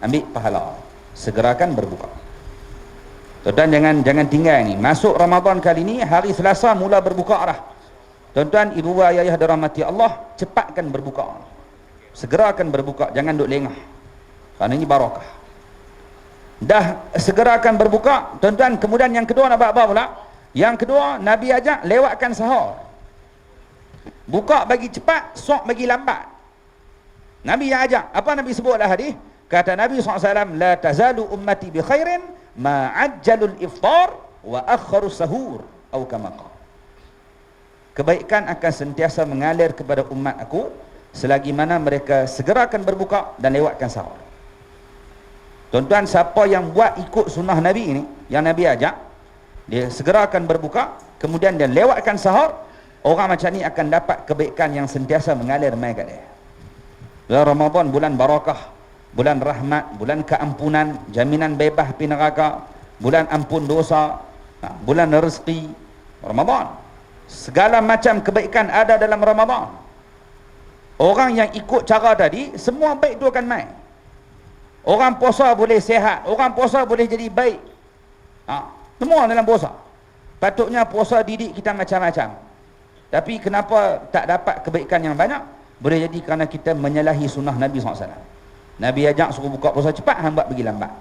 Speaker 3: Ambil pahala. Segerakan berbuka. Tuan-tuan jangan tinggal ni. Masuk Ramadan kali ni, hari Selasa mula berbuka dah. Tuan-tuan, ibu ayah dirahmati Allah, cepatkan berbuka. Segerakan berbuka, jangan duk lengah. Kerana ini barakah. Dah segerakan berbuka, tuan-tuan, kemudian yang kedua nak buat apa pula? Yang kedua, Nabi ajak lewatkan sahur. Buka bagi cepat, sok bagi lambat. Nabi yang ajak. Apa Nabi sebutlah hadis? Kata Nabi SAW, la tazalu ummati bi khairin ma'ajjalul iftar wa akharu sahur. Atau kama qala. Kebaikan akan sentiasa mengalir kepada umat aku selagi mana mereka segerakan berbuka dan lewatkan sahur. Tuan-tuan, siapa yang buat ikut sunnah Nabi ini, yang Nabi ajak, dia segerakan berbuka, kemudian dia lewatkan sahur, orang macam ni akan dapat kebaikan yang sentiasa mengalir mai kat dia. Bulan Ramadan bulan barakah, bulan rahmat, bulan keampunan, jaminan bebas api neraka, bulan ampun dosa, bulan rezeki. Ramadan, segala macam kebaikan ada dalam Ramadan. Orang yang ikut cara tadi, semua baik tu akan mai. Orang puasa boleh sihat, orang puasa boleh jadi baik. Semua dalam puasa. Patutnya puasa didik kita macam-macam. Tapi kenapa tak dapat kebaikan yang banyak? Boleh jadi kerana kita menyalahi sunnah Nabi SAW. Nabi ajak suruh buka puasa cepat, hamba bagi lambat.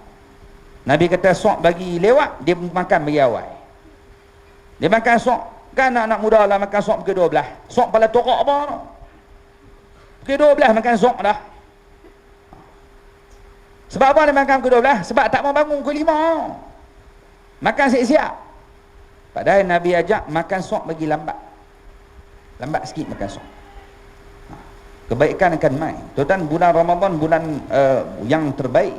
Speaker 3: Nabi kata sok bagi lewat, dia makan bagi awal. Dia makan sok. Kan anak-anak muda lah makan sok pukul 12. Sok pala torak apa no? Pukul 12 makan sok dah. Sebab apa dia makan pukul 12? Sebab tak mau bangun pukul 5. Makan siap-siap. Padahal Nabi ajak makan sok bagi lambat. Lambat sikit makan sok. Kebaikan akan mai. Tuan-tuan, bulan Ramadan bulan yang terbaik.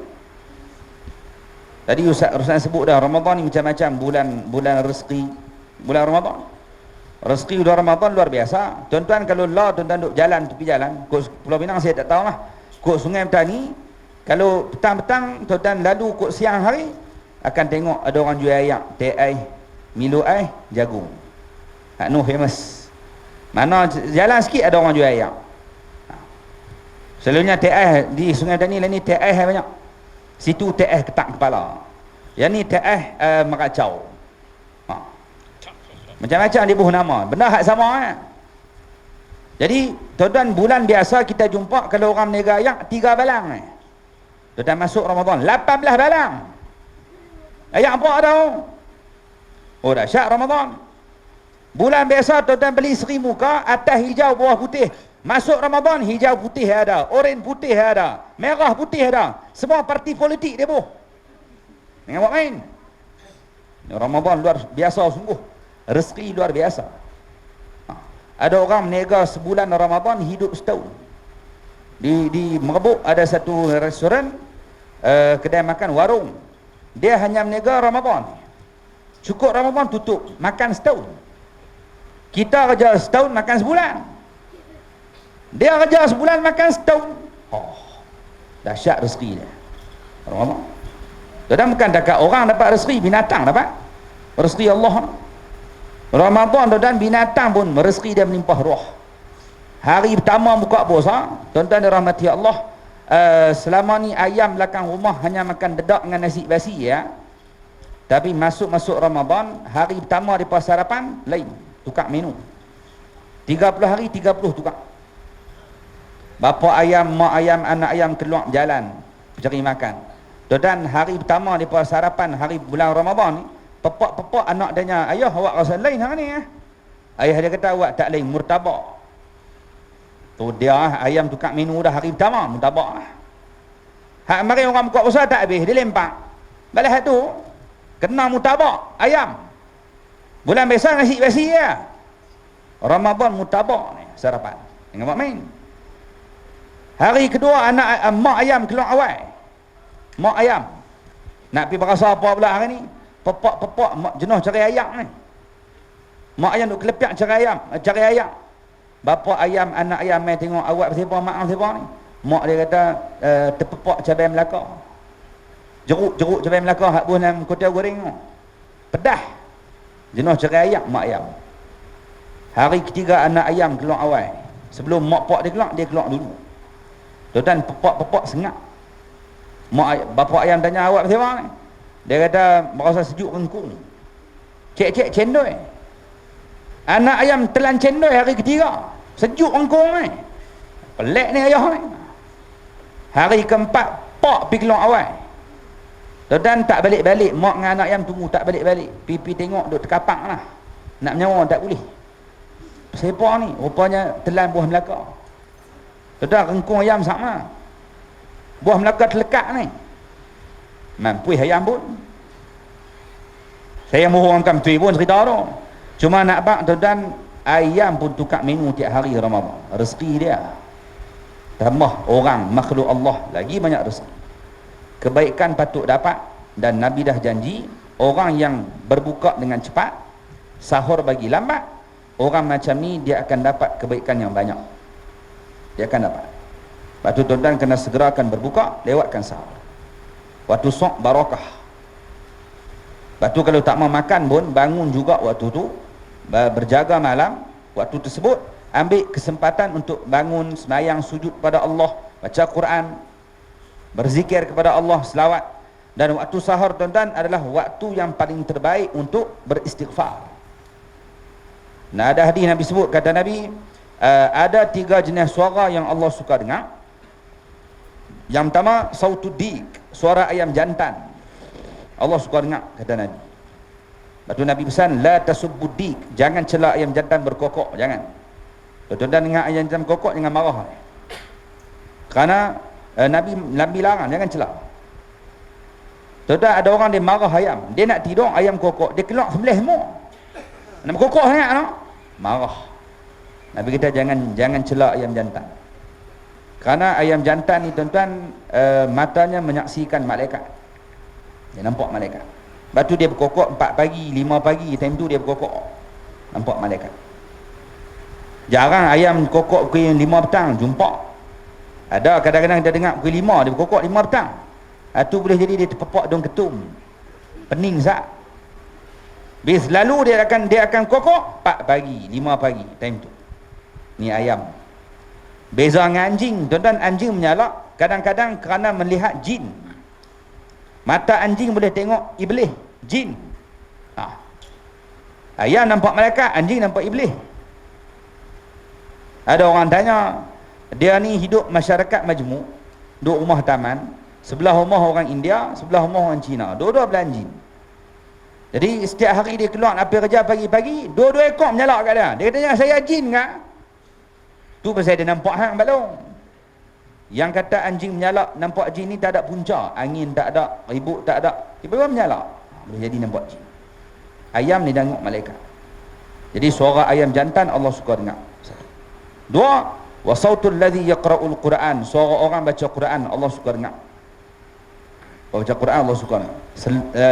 Speaker 3: Tadi Ustaz sebut dah, Ramadan ni macam-macam. Bulan rezeki. Bulan Ramadan. Rezeki bulan Ramadan luar biasa. Tuan-tuan, kalau tuan-tuan duduk jalan, tepi jalan, kod Pulau Pinang saya tak tahu lah. Kod Sungai Petani, kalau petang-petang tuan-tuan lalu kod siang hari, akan tengok ada orang jual ayak, teh ais, Milo ais, jagung. Hak Noh famous. Mana jalan sikit ada orang jual ayak. Selalunya teh ais di Sungai Petani lah ni teh ais banyak. Situ teh ais ketak kepala. Yang ni teh ais meracau. Macam-macam dia buh nama. Benda hak sama Jadi tuan-tuan, bulan biasa kita jumpa kalau orang meniaga ayak 3 balang Tuan-tuan, masuk Ramadan 18 balang. Ayak apa ada? Oh dahsyat Ramadan. Bulan biasa tuan-tuan beli 1000 muka, atas hijau bawah putih. Masuk Ramadan hijau putih ada, oranye putih ada, merah putih ada. Semua parti politik dia buh. Jangan buat main. Ramadan luar biasa sungguh. Rezeki luar biasa. Ada orang meniaga sebulan Ramadan hidup setahun. Di Merbuk ada satu restoran, kedai makan, warung. Dia hanya meniaga Ramadan. Cukup Ramadan tutup, makan setahun. Kita kerja setahun makan sebulan. Dia kerja sebulan makan setahun. Dahsyat rezeki dia. Ramadan. Dan bukan dekat orang dapat rezeki, binatang dapat rezeki Allah. Ramadan dan binatang pun rezeki dia melimpah ruah. Hari pertama buka puasa, tuan-tuan dirahmati Allah, selama ni ayam belakang rumah hanya makan dedak dengan nasi basi ya. Tapi masuk Ramadan, hari pertama di pas sarapan lain, tukar menu. 30 hari 30 tukar. Bapa ayam, mak ayam, anak ayam keluar jalan cari makan. Dan hari pertama di pas sarapan hari bulan Ramadan ni, pepak-pepak anak dia nya, ayah awak rasa lain hari ni Ayah dia kata awak tak lain, murtabak. Tu dia ayam tukar menu dah hari pertama, murtabak. Hak mari orang buka puasa tak habis, dia lempak. Balas tu kena mutabak ayam. Bulan biasa nasi basi ya. Ramadan mutabak ni sarapan. Jangan buat main. Hari kedua anak mak ayam keluar awal. Mak ayam nak pergi berasa apa pula hari ni? Pepak mak jenuh cari ayam ni. Mak ayam duk kelepiak cari ayam. Bapa ayam, anak ayam mai tengok awak siapa mak siapa ni. Mak dia kata terpepak cabai Melaka. Jeruk cabai Melaka hak buah dalam kotak goreng tu. Pedah. Jenuh cari ayam mak ayam. Hari ketiga anak ayam keluar awal. Sebelum mak pak dia keluar dulu. Tuan pepak sengak. Bapa ayam tanya awak siapa ni? Dia kata merasa sejuk rengkung. Cek cendol. Anak ayam telan cendol hari ketiga. Sejuk rengkung ni. Pelik ni ayah ni. Hari keempat pak pergi keluar awal. Tuan tak balik-balik. Mak dengan anak ayam tunggu tak balik-balik. Pipi tengok duk terkapak lah. Nak menyawa tak boleh. Siapa ni? Rupanya telan buah Melaka. Tuan rengkung ayam sama. Buah Melaka terlekat ni. Mampu ayam pun. Saya mohonkan tu pun cerita tu. Cuma nak bak tuan ayam pun tukar menu tiap hari Ramadan. Rezeki dia. Tambah orang makhluk Allah lagi banyak rezeki. Kebaikan patut dapat dan Nabi dah janji orang yang berbuka dengan cepat, sahur bagi lambat, orang macam ni dia akan dapat kebaikan yang banyak. Dia akan dapat. Lepas tu tuan-tuan kena segerakan berbuka, lewatkan sahur. Waktu sok barakah. Lepas tu kalau tak mau makan pun bangun juga waktu tu, berjaga malam waktu tersebut, ambil kesempatan untuk bangun sembahyang sujud kepada Allah, baca Quran, berzikir kepada Allah, selawat. Dan waktu sahur tuan-tuan adalah waktu yang paling terbaik untuk beristighfar. Nah, ada hadis Nabi sebut, kata Nabi, ada 3 jenis suara yang Allah suka dengar. Yang pertama sautud dik, suara ayam jantan. Allah suka dengar, kata Nabi. Lepas tu Nabi pesan la tasubbud dik, jangan cela ayam jantan berkokok, jangan. Tuan-tuan dengar ayam jantan berkokok jangan marah. Kerana Nabi larang jangan cela. Tuan-tuan ada orang dia marah ayam, dia nak tidur ayam kokok, dia keluar sembelih semua. Nak berkokok sangat no? Marah. Nabi kata jangan cela ayam jantan. Kerana ayam jantan ni tuan-tuan matanya menyaksikan malaikat. Dia nampak malaikat. Lepas tu dia berkokok 4 pagi, 5 pagi, time tu dia berkokok. Nampak malaikat. Jarang ayam kokok pukul 5 petang jumpa. Ada kadang-kadang kita dengar pukul 5 dia berkokok 5 petang. Itu boleh jadi dia terpepak daun ketum. Pening sat. Bis lalu dia akan kokok 4 pagi, 5 pagi time tu. Ni ayam. Beza dengan anjing, tuan-tuan, anjing menyalak kadang-kadang kerana melihat jin. Mata anjing boleh tengok iblis, jin. Ayam nampak malaikat, anjing nampak iblis. Ada orang tanya, dia ni hidup masyarakat majmuk, duduk rumah taman, sebelah rumah orang India, sebelah rumah orang Cina, dua-dua belanjin. Jadi setiap hari dia keluar nak pergi kerja pagi-pagi, dua-dua ekor menyalak kat dia. Dia katanya, saya jin ke? Tu pasal dia nampak hang balong. Yang kata anjing menyalak nampak jin ni tak ada punca, angin tak ada, ribut tak ada, tiba-tiba menyalak, boleh jadi nampak jin. Ayam ni tengok malaikat. Jadi suara ayam jantan Allah suka dengar. 2, wa sautul ladzi yaqra'ul Quran, suara orang baca Quran Allah suka dengar. Baca Quran Allah suka dengar.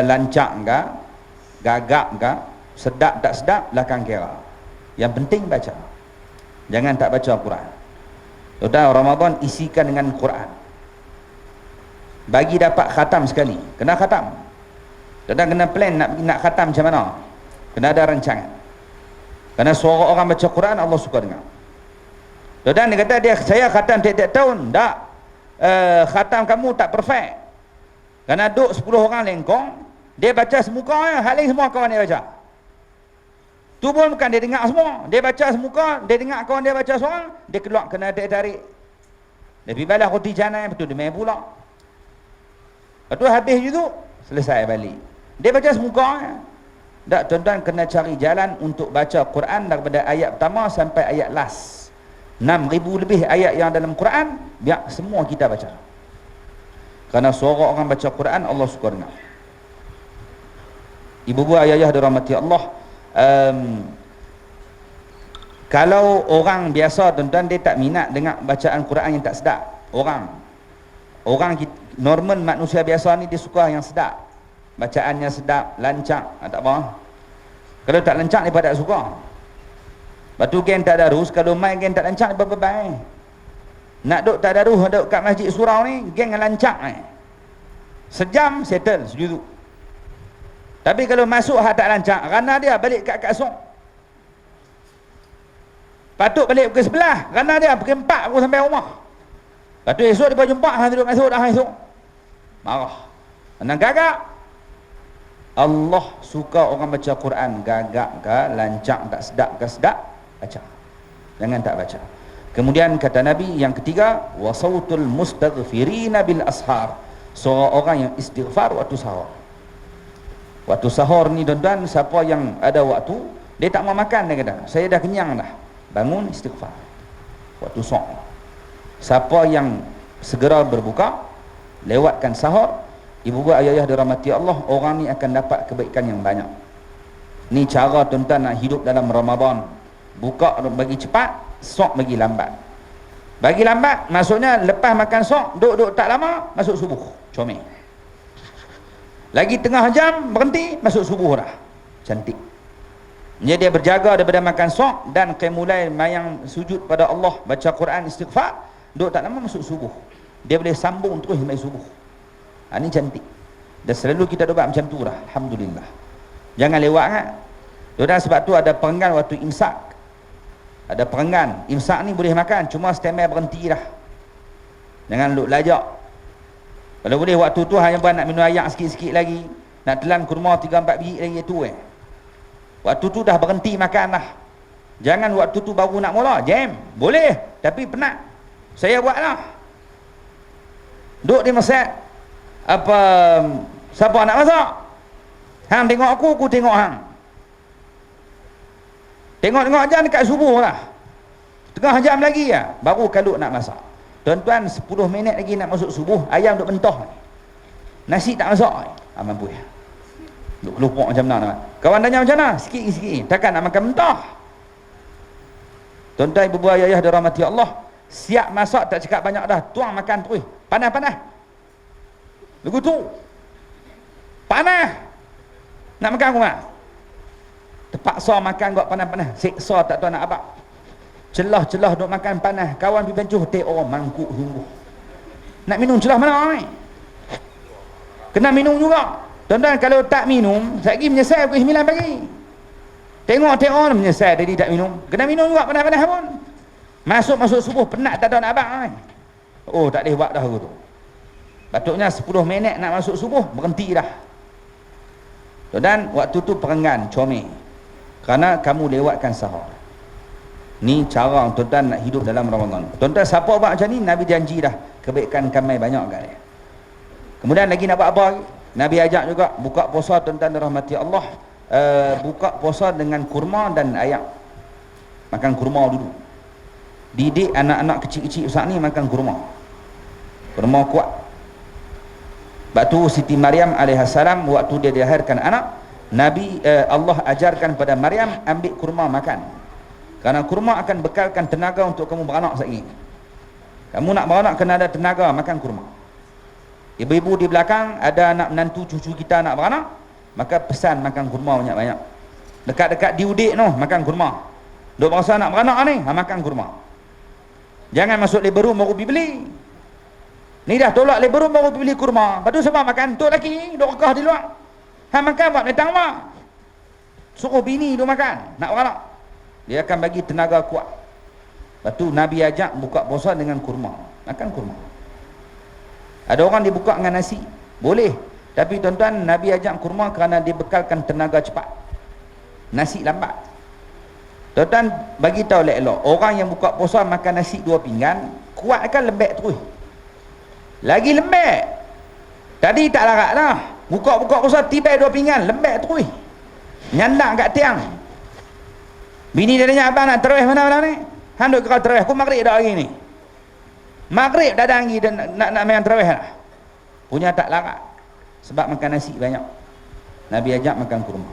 Speaker 3: Lancak ke, gagap ke, sedap tak sedap belakang kira. Yang penting baca. Jangan tak baca Quran. Tuan Ramadan isikan dengan Quran. Bagi dapat khatam sekali, kena khatam. Tuan kena plan nak khatam macam mana. Kena ada rancangan. Kerana suara orang baca Quran Allah suka dengar. Tuan dia kata saya khatam tiap-tiap tahun. Tak. Khatam kamu tak perfect. Kerana duduk 10 orang lengkong, dia baca semuka, hal lain semua kawan dia baca. Tu pun bukan dia dengar semua. Dia baca semuka, dia dengar kawan dia baca seorang, dia keluar kena tarik. Dia pergi balas roti canai, betul dia main pula. Lepas tu habis juga, selesai balik. Dia baca semuka. Tak, tuan-tuan kena cari jalan untuk baca Quran daripada ayat pertama sampai ayat last. 6,000 lebih ayat yang dalam Quran, biar semua kita baca. Kerana suara orang baca Quran Allah suka dengar. Ibu-ibu ayah-ayah dirahmati Allah, kalau orang biasa tuan-tuan dia tak minat dengar bacaan Quran yang tak sedap. Orang normal manusia biasa ni dia suka yang sedap. Bacaannya sedap, lancak, tak apa. Kalau tak lancak dia tak suka. Lepas tu geng tak darus, kalau main geng tak lancak dia baik. Nak duk tak darus, duk kat masjid surau ni, geng lancak ni. Sejam settle sujud. Tapi kalau masuk hak tak lancak, rana dia balik kat sok. Patut balik pukul 11, rana dia pukul 4 aku sampai rumah. Lepas tu esok dia jumpa, hang duduk masuk dah esok. Marah. Menang gagak. Allah suka orang baca Quran gagak ke, lancak tak sedap ke sedap, baca. Jangan tak baca. Kemudian kata Nabi yang ketiga, wasautul mustaghfirina bil ashar. Seorang orang yang istighfar waktu sahur. Waktu sahur ni tuan-tuan, siapa yang ada waktu, dia tak mau makan, dia kata, saya dah kenyang dah. Bangun istighfar. Waktu sahur. Siapa yang segera berbuka, lewatkan sahur, ibu-ibu ayah-ayah dirahmati Allah, orang ni akan dapat kebaikan yang banyak. Ni cara tuan-tuan nak hidup dalam Ramadan. Buka bagi cepat, sok bagi lambat. Bagi lambat maksudnya lepas makan sok, duduk tak lama, masuk subuh, comel. Lagi tengah jam berhenti, masuk subuh dah, cantik. Jadi dia berjaga daripada makan sok dan mulai mayang sujud pada Allah, baca Quran, istighfar, duduk tak lama masuk subuh. Dia boleh sambung terus sampai subuh. Ini cantik. Dan selalu kita doa macam tu dah, alhamdulillah. Jangan lewat kan. Dan sebab tu ada perenggan waktu imsak. Ada perenggan imsak ni boleh makan, cuma standby berhenti dah. Jangan duduk lajak. Kalau boleh waktu tu hanya nak minum air sikit-sikit lagi, nak telan kurma 3-4 biji lagi tu Waktu tu dah berhenti makan dah. Jangan waktu tu baru nak mula jam. Boleh, tapi penat. Saya buatlah. Duduk di masjid, apa siapa nak masak? Hang tengok aku tengok hang. Tengok-tengok jam dekat subuh lah. Tengah jam lagi ya, baru kalut nak masak. Tuan-tuan, 10 minit lagi nak masuk subuh, ayam duk mentah. Nasi tak masak. Mampu ya. Duk kelupuk macam mana? Kawan tanya macam mana? Sikit-sikit. Takkan nak makan mentah. Tuan-tuan, ibu-ibu, ayah dirahmati Allah, siap masak tak cakap banyak dah, tuang makan terus. Panas-panas. Lagu tu. Panas. Nak makan aku mak? Terpaksa makan buat panas-panas. Seksa tak tahu nak apa. Celah-celah duk makan panas. Kawan pergi bencuh, teo mangkuk sungguh. Nak minum celah mana ni? Kena minum juga. Tuan-tuan, kalau tak minum, lagi menyesal pukul 9 pagi. Tengok-tengok menyesal tadi tak minum. Kena minum juga panas-panas pun. Masuk subuh penat tak tahu nak apa ni. Oh, tak boleh buat dah aku tu. Patutnya 10 minit nak masuk subuh, berhenti dah. Dan waktu tu perenggan, comel. Kerana kamu lewatkan sahur. Ni cara tuan-tuan nak hidup dalam Ramadan. Tuan-tuan, siapa buat macam ni, Nabi janji dah kebaikan kami banyak kat dia. Kemudian lagi nak buat apa lagi? Nabi ajak juga buka puasa, tuan-tuan dirahmati Allah, buka puasa dengan kurma dan ayam. Makan kurma dulu. Didik anak-anak kecil-kecil saat ni makan kurma. Kurma kuat. Waktu Siti Maryam alaihissalam, waktu dia dilahirkan anak, Nabi Allah ajarkan pada Maryam ambil kurma makan. Kerana kurma akan bekalkan tenaga untuk kamu beranak lagi. Kamu nak beranak kena ada tenaga, makan kurma. Ibu-ibu di belakang ada anak menantu cucu kita nak beranak, maka pesan makan kurma banyak-banyak. Dekat-dekat diudik noh makan kurma. Duk berasa nak beranak ni, makan kurma. Jangan masuk labor room baru pergi beli. Ni dah tolak labor room baru pergi beli kurma. Lepas tu sebab makan tu lagi, duk regah di luar. Makan buat datang mak. Suruh bini tu makan, nak beranak. Dia akan bagi tenaga kuat. Lepas tu Nabi ajak buka puasa dengan kurma. Makan kurma. Ada orang dibuka dengan nasi, boleh. Tapi tuan-tuan, Nabi ajak kurma kerana dia bekalkan tenaga cepat. Nasi lambat. Tuan-tuan, bagi tahu elok, orang yang buka puasa makan nasi 2 pinggan, kuatkan lembek terus. Lagi lembek. Tadi tak larat dah. Buka-buka puasa tiba 2 pinggan, lembek terus. Nyandak kat tiang. Bini dia tanya, abang nak terawih mana ni? Hang duk kau terawih, aku maghrib dah hari ni. Maghrib dah lagi dan nak main terawih dah. Punya tak larat. Sebab makan nasi banyak. Nabi ajak makan kurma.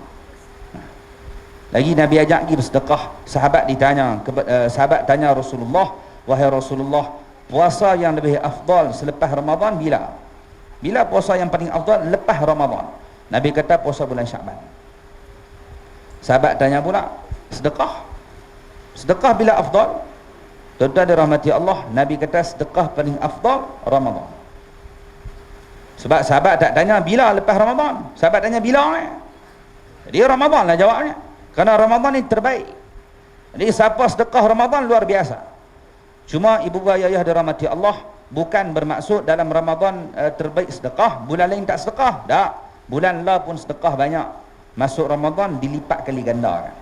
Speaker 3: Lagi Nabi ajak pergi bersedekah. Sahabat ditanya, sahabat tanya Rasulullah, wahai Rasulullah, puasa yang lebih afdal selepas Ramadan bila? Bila puasa yang paling afdal lepas Ramadan? Nabi kata puasa bulan Syaban. Sahabat tanya pula, sedekah? Sedekah bila afdal? Tuan-tuan dirahmati Allah, Nabi kata sedekah paling afdal Ramadan. Sebab sahabat tak tanya bila lepas Ramadan, sahabat tanya bila. Jadi Ramadan lah jawabnya. Kerana Ramadan ni terbaik. Jadi siapa sedekah Ramadan luar biasa. Cuma ibu bapa ayah dirahmati Allah, bukan bermaksud dalam Ramadan terbaik sedekah, bulan lain tak sedekah. Tak. Bulan la pun sedekah banyak. Masuk Ramadan dilipat kali ganda.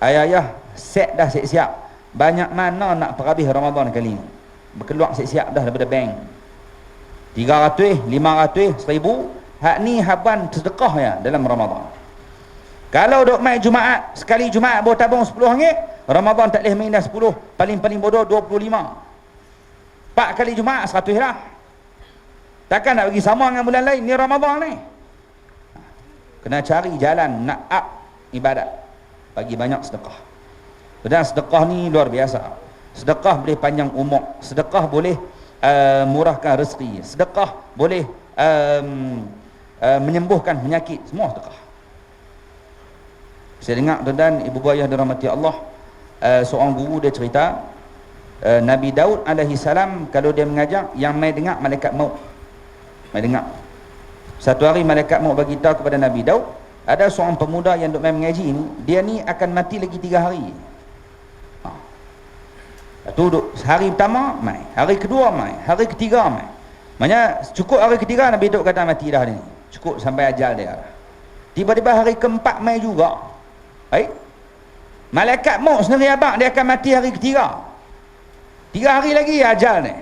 Speaker 3: Ayah-ayah set dah siap-siap. Banyak mana nak perhabis Ramadan kali ni. Berkeluar siap-siap dah daripada bank. 300, 500, 1000. Hak ni haban sedekah ya dalam Ramadan. Kalau duk main Jumaat, sekali Jumaat bawa tabung RM10, Ramadan tak boleh main dah 10, paling-paling bodoh 25. 4 kali Jumaat 100 lah. Takkan nak bagi sama dengan bulan lain, ni Ramadan ni. Kena cari jalan nak up ibadat. Bagi banyak sedekah. Dan sedekah ni luar biasa. Sedekah boleh panjang umur, sedekah boleh murahkan rezeki, sedekah boleh menyembuhkan penyakit, semua sedekah. Saya dengar tuan-tuan, ibu bapa yang dirahmati Allah, seorang guru dia cerita, Nabi Daud alaihi salam kalau dia mengajar, yang mai dengar malaikat maut. Mai dengar. Satu hari malaikat maut bagi tahu kepada Nabi Daud, ada seorang pemuda yang duk mai mengaji ni, dia ni akan mati lagi 3 hari. Tu duk hari pertama mai, hari kedua mai, hari ketiga mai. Maknanya cukup hari ketiga Nabi Daud kata mati dah ni. Cukup sampai ajal dia. Tiba-tiba hari keempat mai juga. Baik. Malaikat maut sendiri abang dia akan mati hari ketiga. 3 hari lagi ajal ni.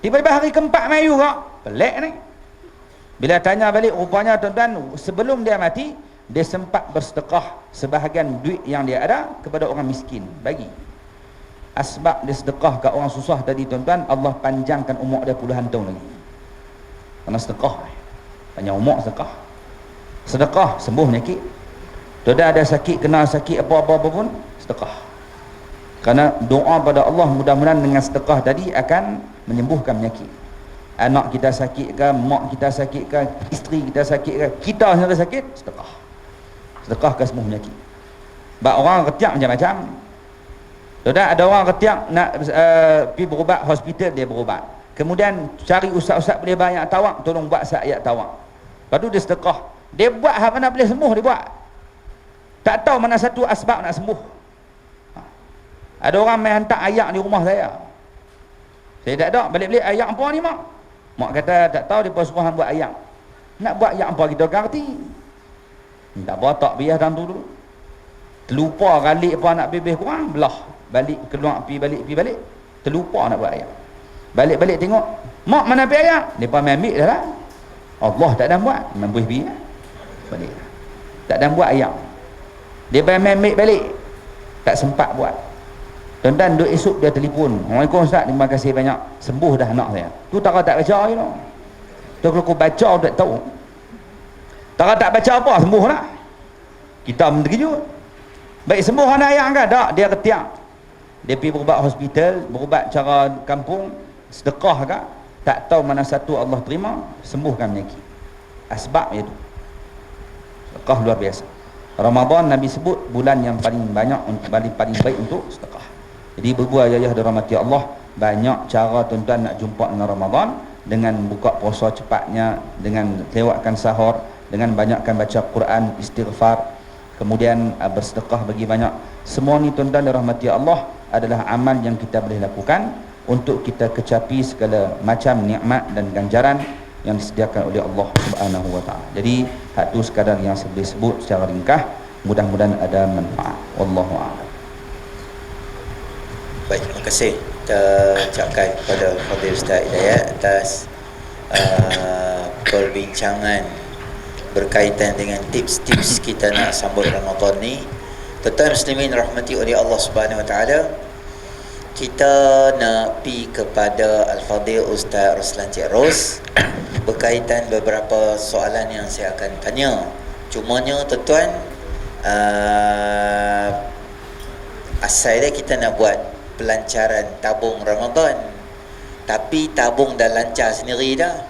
Speaker 3: Tiba-tiba hari keempat mai juga. Pelik ni. Bila tanya balik, rupanya tuan-tuan, sebelum dia mati, dia sempat bersedekah sebahagian duit yang dia ada kepada orang miskin. Bagi. Asbab dia sedekah kat orang susah tadi tuan-tuan, Allah panjangkan umur dia puluhan tahun lagi. Kerana sedekah. Panjang umur sedekah. Sedekah sembuh penyakit. Tuan-tuan ada sakit, kena sakit apa-apa pun, sedekah. Kerana doa pada Allah mudah-mudahan dengan sedekah tadi akan menyembuhkan penyakit. Anak kita sakit ke, mak kita sakit ke, isteri kita sakit ke, kita sendiri sakit, sedekah. Sedekah ke sembuh penyakit. Sebab orang ketiak macam-macam. Tuan-tuan ada orang ketiak nak pergi berubat hospital, dia berubat. Kemudian cari ustaz-ustaz boleh banyak tawak, tolong buat ayat tawak. Lepas tu dia sedekah. Dia buat hak mana boleh sembuh, dia buat. Tak tahu mana satu asbab nak sembuh. Ada orang main hantar ayak di rumah saya. Saya tak ada, balik-balik ayak apa ni mak? Mak kata tak tahu, dia suruh hang buat ayak. Nak buat ayak apa kita ganti? Tak apa, tak biar dalam tu dulu. Terlupa kali apa nak bebeh kurang, belah. Balik keluar pi balik. Terlupa nak buat ayak. Balik-balik tengok, mak mana pi ayak? Depa main ambil dah lah. Allah tak ada buat, membuih bi. Balik. Tak ada buat ayak. Dia main ambil balik. Tak sempat buat. Tuan-tuan duk esok dia telefon. Assalamualaikum Ustaz, terima kasih banyak. Sembuh dah anak saya. Tu tak baca je tu. Tu kalau kau baca tak tahu. Tak baca apa sembuh lah. Kita terkejut. Baik sembuh anak ayah kan? Tak, dia ketiak. Dia pergi berubat hospital, berubat cara kampung, sedekah ke? Tak tahu mana satu Allah terima, sembuhkan penyakit. Asbab itu. Sedekah luar biasa. Ramadan Nabi sebut bulan yang paling banyak, paling baik untuk sedekah. Jadi berbuat ayah dirahmati Allah, banyak cara tuan-tuan nak jumpa dengan Ramadan, dengan buka puasa cepatnya, dengan lewatkan sahur, dengan banyakkan baca Quran, istighfar, kemudian bersedekah bagi banyak. Semua ni tuan-tuan dirahmati Allah adalah amal yang kita boleh lakukan untuk kita kecapi segala macam nikmat dan ganjaran yang disediakan oleh Allah Subhanahu wa taala. Jadi hak tu sekadar yang saya boleh sebut secara ringkas, mudah-mudahan ada manfaat. Wallahu a'lam.
Speaker 1: Baik, terima kasih kita ucapkan kepada Fadil Ustaz Hidayat atas perbincangan berkaitan dengan tips-tips kita nak sambut Ramadan ni. Tuan-tuan muslimin rahmati oleh Allah Subhanahu wa taala, kita nak pi kepada Al-Fadil Ustaz Roslan Cik Ros berkaitan beberapa soalan yang saya akan tanya Cumanya tuan-tuan, asal dia kita nak buat pelancaran tabung Ramadan, tapi tabung dah lancar sendiri dah.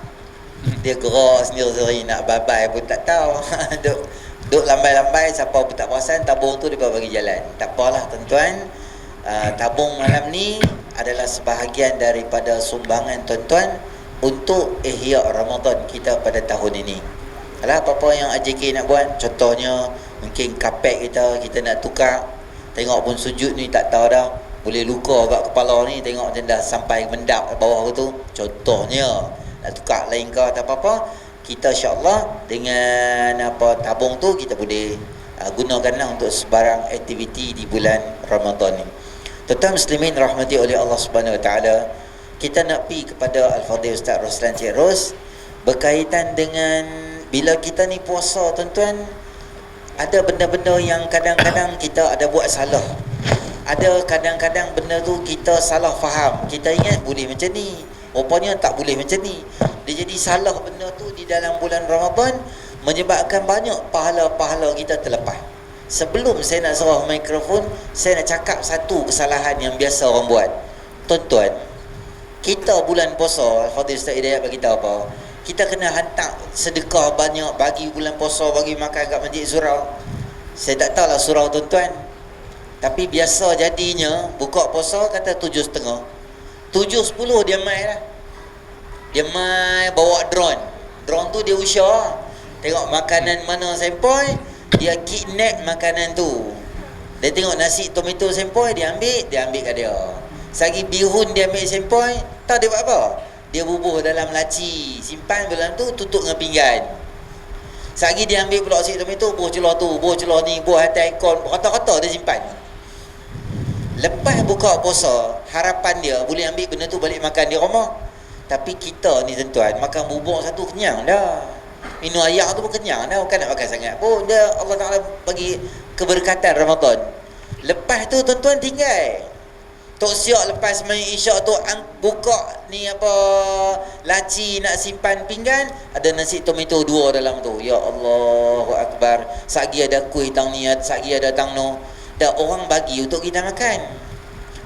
Speaker 1: Dia gerak sendiri-sendiri, nak babai pun tak tahu. duk lambai-lambai, siapa pun tak perasan, tabung tu dia bagi jalan. Tak apalah tuan-tuan, tabung malam ni adalah sebahagian daripada sumbangan tuan-tuan untuk ihya Ramadan kita pada tahun ini. Alah, apa-apa yang AJK nak buat, contohnya mungkin kapek kita nak tukar, tengok pun sujud ni tak tahu dah, boleh luka kat kepala ni, tengok macam dah sampai mendap kat bawah tu, contohnya nak tukar lain ke atau apa-apa, kita insya-Allah dengan apa tabung tu kita boleh gunakanlah untuk sebarang aktiviti di bulan Ramadan ni. Tuan-tuan muslimin rahmati oleh Allah Subhanahu Wa Taala, kita nak pi kepada Al-Fadhil Ustaz Roslan Cik Ros berkaitan dengan bila kita ni puasa tuan-tuan, ada benda-benda yang kadang-kadang kita ada buat salah. Ada kadang-kadang benda tu kita salah faham. Kita ingat boleh macam ni, rupanya tak boleh macam ni. Dia jadi salah benda tu di dalam bulan Ramadan, menyebabkan banyak pahala-pahala kita terlepas. Sebelum saya nak serah mikrofon, saya nak cakap satu kesalahan yang biasa orang buat. Tuan-tuan, kita bulan puasa, Fadil Ustaz Hidayat bagi tahu apa? Kita kena hantar sedekah banyak, bagi bulan puasa, bagi makan kat masjid surau. Saya tak tahulah surau tuan-tuan, tapi biasa jadinya buka puasa kata 7.30, 7.10 dia mai lah. Dia mai bawa drone tu dia usah tengok makanan mana sempoi, dia kidnap makanan tu. Dia tengok nasi tomato sempoi, dia ambil kat dia. Sagi bihun dia ambil sempoi, tahu dia buat apa? Dia bubuh dalam laci, simpan dalam tu, tutup dengan pinggan. Sagi dia ambil pula nasi tomato, buah celah tu, buah celah ni, buah hati ikon, kata-kata dia simpan. Lepas buka puasa, harapan dia boleh ambil benda tu balik makan di rumah. Tapi kita ni tuan-tuan, makan bubuk satu kenyang dah, minum air tu pun kenyang dah, bukan nak makan sangat pun. Dia Allah Ta'ala bagi keberkatan Ramadan. Lepas tu tuan-tuan tinggal tok siap lepas main isyak tu, buka ni apa laci nak simpan pinggan, ada nasi tomato 2 dalam tu. Ya Allahu Akbar. Sagi ada kuih tang niat, sagi ada tang no. Dah orang bagi untuk kita makan.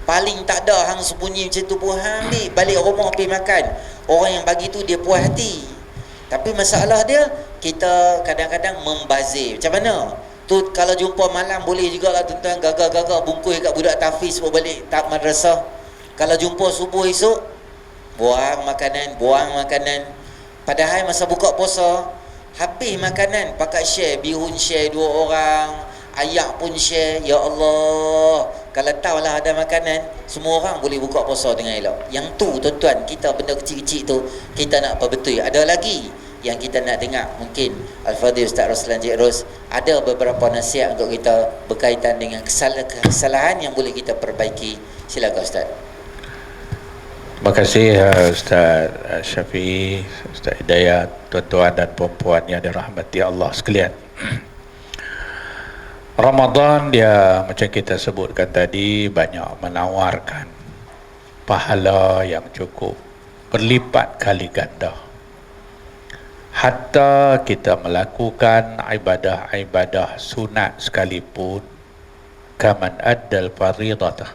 Speaker 1: Paling tak ada hang sembunyi macam tu pun hang ambil balik rumah pergi makan. Orang yang bagi tu dia puas hati. Tapi masalah dia, kita kadang-kadang membazir. Macam mana? Tu kalau jumpa malam boleh jugalah tuan-tuan, gagah-gagah bungkus kat budak tahfiz bawa balik tak madrasah. Kalau jumpa subuh esok, buang makanan. Padahal masa buka puasa, habis makanan, pakat share, bihun share 2 orang, ayak pun share. Ya Allah, kalau tahulah ada makanan, semua orang boleh buka puasa dengan elok. Yang tu tuan-tuan, kita benda kecil-kecil tu kita nak perbetul. Ada lagi yang kita nak dengar, mungkin Al-Fadhil Ustaz Roslan Cik Ros ada beberapa nasihat untuk kita berkaitan dengan kesalahan yang boleh kita perbaiki. Silakan Ustaz.
Speaker 2: Terima kasih Ustaz Syafi'i, Ustaz Hidayat, tuan-tuan dan puan-puan yang dirahmati Allah sekalian. Ramadan dia macam kita sebutkan tadi, banyak menawarkan pahala yang cukup berlipat kali ganda. Hatta kita melakukan ibadah-ibadah sunat sekalipun, kaman addal faridatah,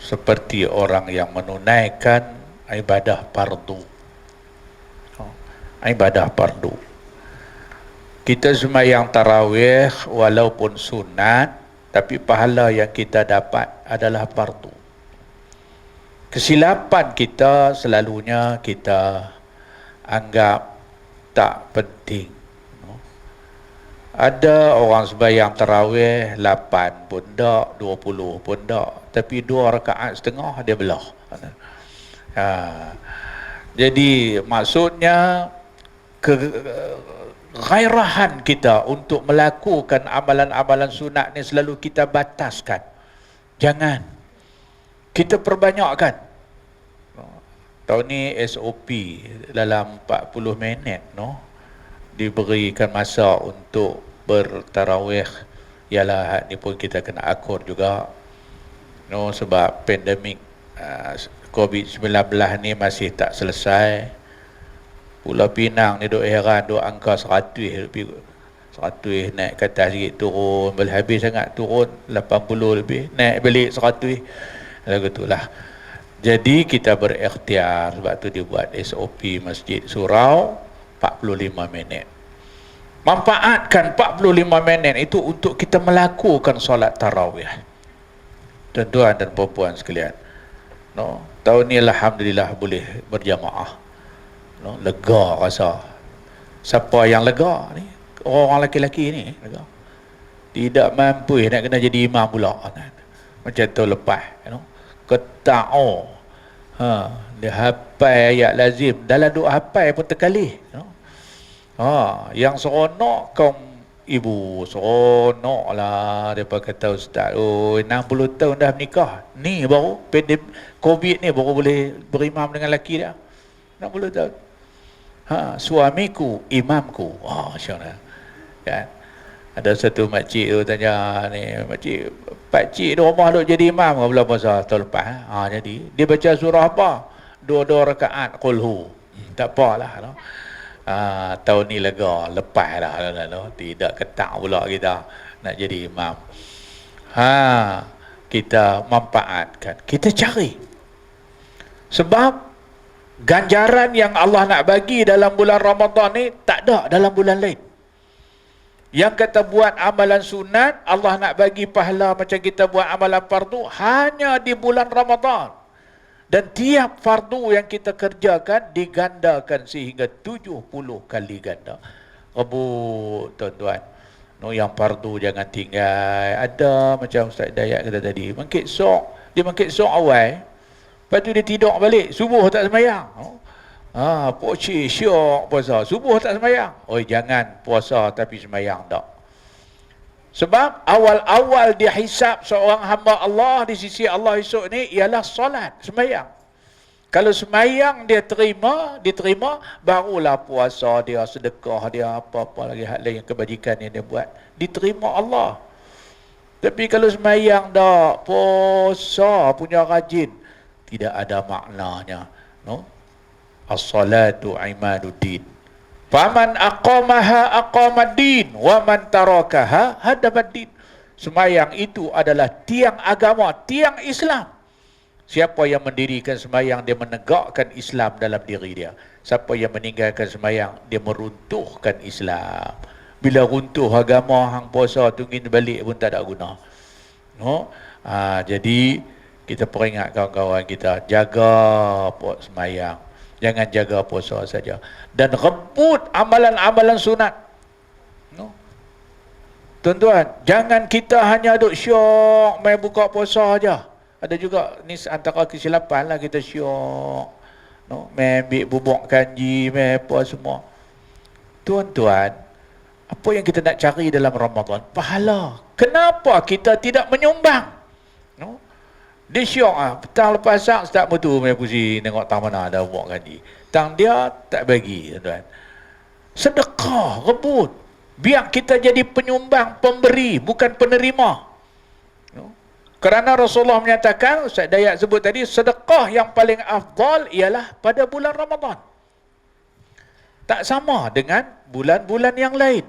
Speaker 2: seperti orang yang menunaikan ibadah fardu. Ibadah fardu. Kita sembahyang tarawih walaupun sunat, tapi pahala yang kita dapat adalah fardu. Kesilapan kita selalunya kita anggap tak penting. Ada orang sembahyang tarawih 8 pun tak, 20 pun tak, tapi 2 rakaat setengah dia belah. Jadi maksudnya gairahan kita untuk melakukan amalan-amalan sunat ni selalu kita bataskan. Jangan kita perbanyakkan. Tahun ni SOP dalam 40 minit diberikan masa untuk bertarawih. Ialah ni pun kita kena akur juga sebab pandemik COVID-19 ni masih tak selesai. Pulau Pinang ni duk heran, duk angka 100 100 naik ke atas sikit turun, boleh habis sangat turun 80 lebih, naik balik 100 lagu itulah. Jadi kita berikhtiar, sebab tu dia buat SOP Masjid Surau 45 minit. Manfaatkan 45 minit itu untuk kita melakukan solat tarawih. Tuan-tuan dan puan-puan sekalian, no, tahun ni alhamdulillah boleh berjamaah, no, lega rasa. Siapa yang lega ni? Orang lelaki-lelaki ni lega. Tidak mampu nak kena jadi imam pula kan. Macam tu lepas, no, ketao, dia hafal ayat lazim, dalam duk hafal pun terkalih, no. Yang seronok kaum ibu, seronok lah depa kata ustaz, 60 tahun dah menikah, ni baru Covid ni baru boleh berimam dengan lelaki dia, 60 tahun. Suamiku imamku. Masyaallah kan. Ada satu makcik tu tanya ni, pakcik di rumah duk jadi imam ke bulan puasa tahun lepas? Jadi dia baca surah apa? 2 rakaat qul hu. Tak apalah, no. Tahun ni lega, lepas dah, no. Tidak ketak pula kita nak jadi imam. Kita manfaatkan, kita cari. Sebab ganjaran yang Allah nak bagi dalam bulan Ramadan ni tak ada dalam bulan lain. Yang kata buat amalan sunat, Allah nak bagi pahala macam kita buat amalan fardu hanya di bulan Ramadan. Dan tiap fardu yang kita kerjakan digandakan sehingga 70 kali ganda. Rebut tuan-tuan. No, yang fardu jangan tinggal. Ada macam Ustaz Dayak kata tadi, mangkit sok, dia mangkit sok awal, lepas tu dia tidur balik, subuh tak sembahyang. Pocik syok puasa, subuh tak sembahyang. Jangan puasa tapi sembahyang tak. Sebab awal-awal dia hisap seorang hamba Allah di sisi Allah esok ni ialah solat, sembahyang. Kalau sembahyang dia diterima, barulah puasa dia, sedekah dia, apa-apa lagi hal lain kebajikan yang dia buat diterima Allah. Tapi kalau sembahyang tak, puasa punya rajin, tidak ada maknanya, no? As-salatu imaduddin. Faman aqamaha aqamaddin wa man tarakaha hadamaddin. Sembahyang itu adalah tiang agama, tiang Islam. Siapa yang mendirikan sembahyang, dia menegakkan Islam dalam diri dia. Siapa yang meninggalkan sembahyang, dia meruntuhkan Islam. Bila runtuh agama, hang puasa tungguin balik pun tak ada guna, no? Jadi kita peringat kawan-kawan kita, jaga sembahyang, jangan jaga puasa saja, dan rebut amalan-amalan sunat, no? Tuan-tuan, jangan kita hanya duk syok main buka puasa aja. Ada juga ni antara kesilapan lah, kita syok, no, main ambil bubuk kanji, main apa semua. Tuan-tuan, apa yang kita nak cari dalam Ramadan? Pahala. Kenapa kita tidak menyumbang, no? Dia syok petang lepas sak start motor main pusing tengok tang mana ada bubuk kanji. Tang dia tak bagi, tuan-tuan. Sedekah, rebut. Biar kita jadi penyumbang, pemberi, bukan penerima. Kerana Rasulullah menyatakan, Ustaz Dayak sebut tadi, sedekah yang paling afdal ialah pada bulan Ramadan. Tak sama dengan bulan-bulan yang lain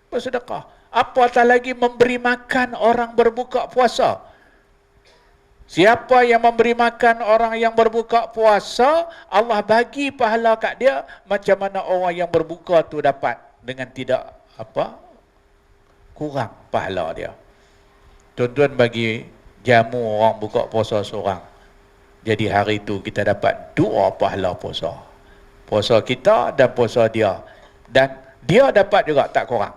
Speaker 2: bersedekah. Apatah lagi memberi makan orang berbuka puasa. Siapa yang memberi makan orang yang berbuka puasa, Allah bagi pahala kat dia macam mana orang yang berbuka tu dapat, dengan tidak kurang pahala dia. Tuan-tuan bagi jamu orang buka puasa seorang, jadi hari itu kita dapat 2 pahala puasa. Puasa kita dan puasa dia, dan dia dapat juga tak kurang.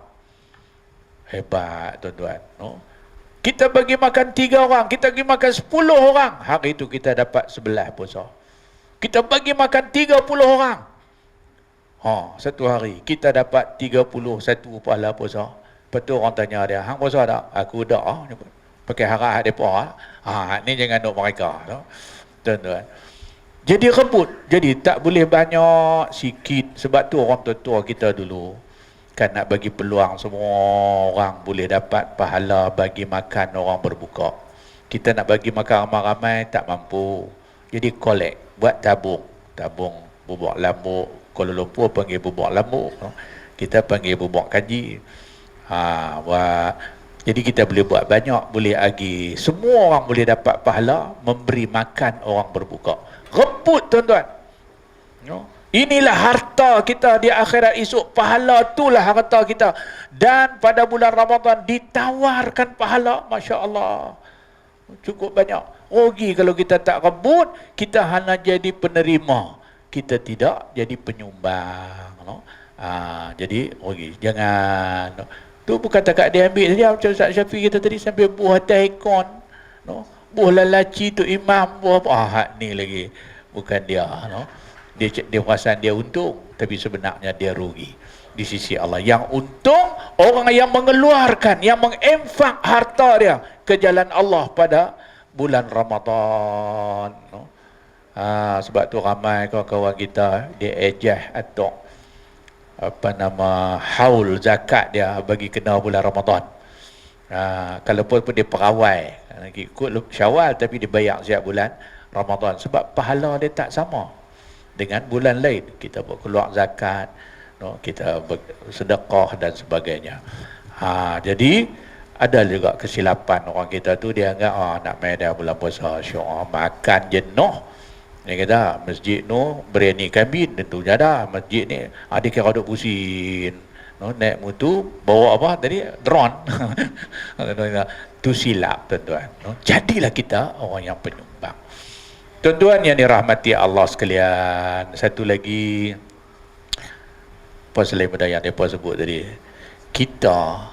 Speaker 2: Hebat tuan-tuan, no? Kita bagi makan 3 orang, kita bagi makan 10 orang, hari itu kita dapat 11 puasa. Kita bagi makan 30 orang, satu hari kita dapat 31 pahala puasa. Lepas tu orang tanya dia, hang puasa tak? Aku dah. Pakai harap mereka. Ni jangan nak mereka, no? Tuan-tuan. Jadi rebut. Jadi tak boleh banyak, sikit. Sebab tu orang tua-tua kita dulu kan nak bagi peluang semua orang boleh dapat pahala bagi makan orang berbuka. Kita nak bagi makan ramai-ramai tak mampu. Jadi collect, buat tabung bubuk lambuk. Kuala Lumpur panggil bubuk lambuk, no? Kita panggil bubuk kanji. Buat. Jadi kita boleh buat banyak, boleh agi. Semua orang boleh dapat pahala memberi makan orang berbuka. Rebut tuan-tuan. No? Inilah harta kita di akhirat esok. Pahala itulah harta kita. Dan pada bulan Ramadan ditawarkan pahala, Masya Allah. Cukup banyak. Rugi kalau kita tak rebut, kita hanya jadi penerima. Kita tidak jadi penyumbang. No? Jadi rugi. Jangan. No? Tu bukan takat dia ambil saja. Macam Ustaz Syafiq kita tadi sampai buah atas ikon. No? Buah lalaci tu imam. Buah apa? Ni lagi. Bukan dia. No? Dia perasan dia untung. Tapi sebenarnya dia rugi. Di sisi Allah. Yang untung, orang yang mengeluarkan, yang menginfak harta dia ke jalan Allah pada bulan Ramadan. No? Sebab tu ramai kawan-kawan kita dia ejah atau haul zakat dia bagi kena bulan Ramadan. Kalau pun dia perawai ikut Syawal tapi dia bayar setiap bulan Ramadan sebab pahala dia tak sama dengan bulan lain. Kita buat keluar zakat, no, kita sedekah dan sebagainya. Jadi ada juga kesilapan orang kita tu, dia anggap nak main dah bulan puasa syok makan jenuh. Dia kata masjid tu berani kambing tentunya dah. Masjid ni dia kira duk pusing. No, naik motor bawa apa tadi? Drone. Tu silap tuan-tuan. No, jadilah kita orang yang penyumbang. Tuan-tuan yang dirahmati Allah sekalian. Satu lagi apa selain benda yang mereka sebut tadi. Kita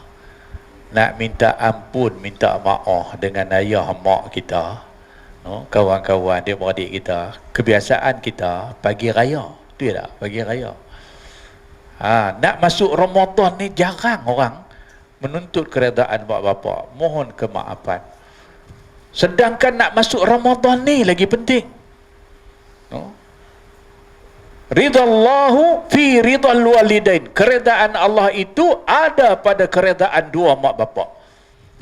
Speaker 2: nak minta ampun, minta maaf dengan ayah mak kita. No, kawan-kawan dia beradik kita, kebiasaan kita pagi raya, tu ya tak? Pagi raya. Nak masuk Ramadan ni jarang orang menuntut keredaan mak bapak, mohon kemaafan. Sedangkan nak masuk Ramadan ni lagi penting. No? Ridallahu fi ridal walidain. Keredaan Allah itu ada pada keredaan dua mak bapak.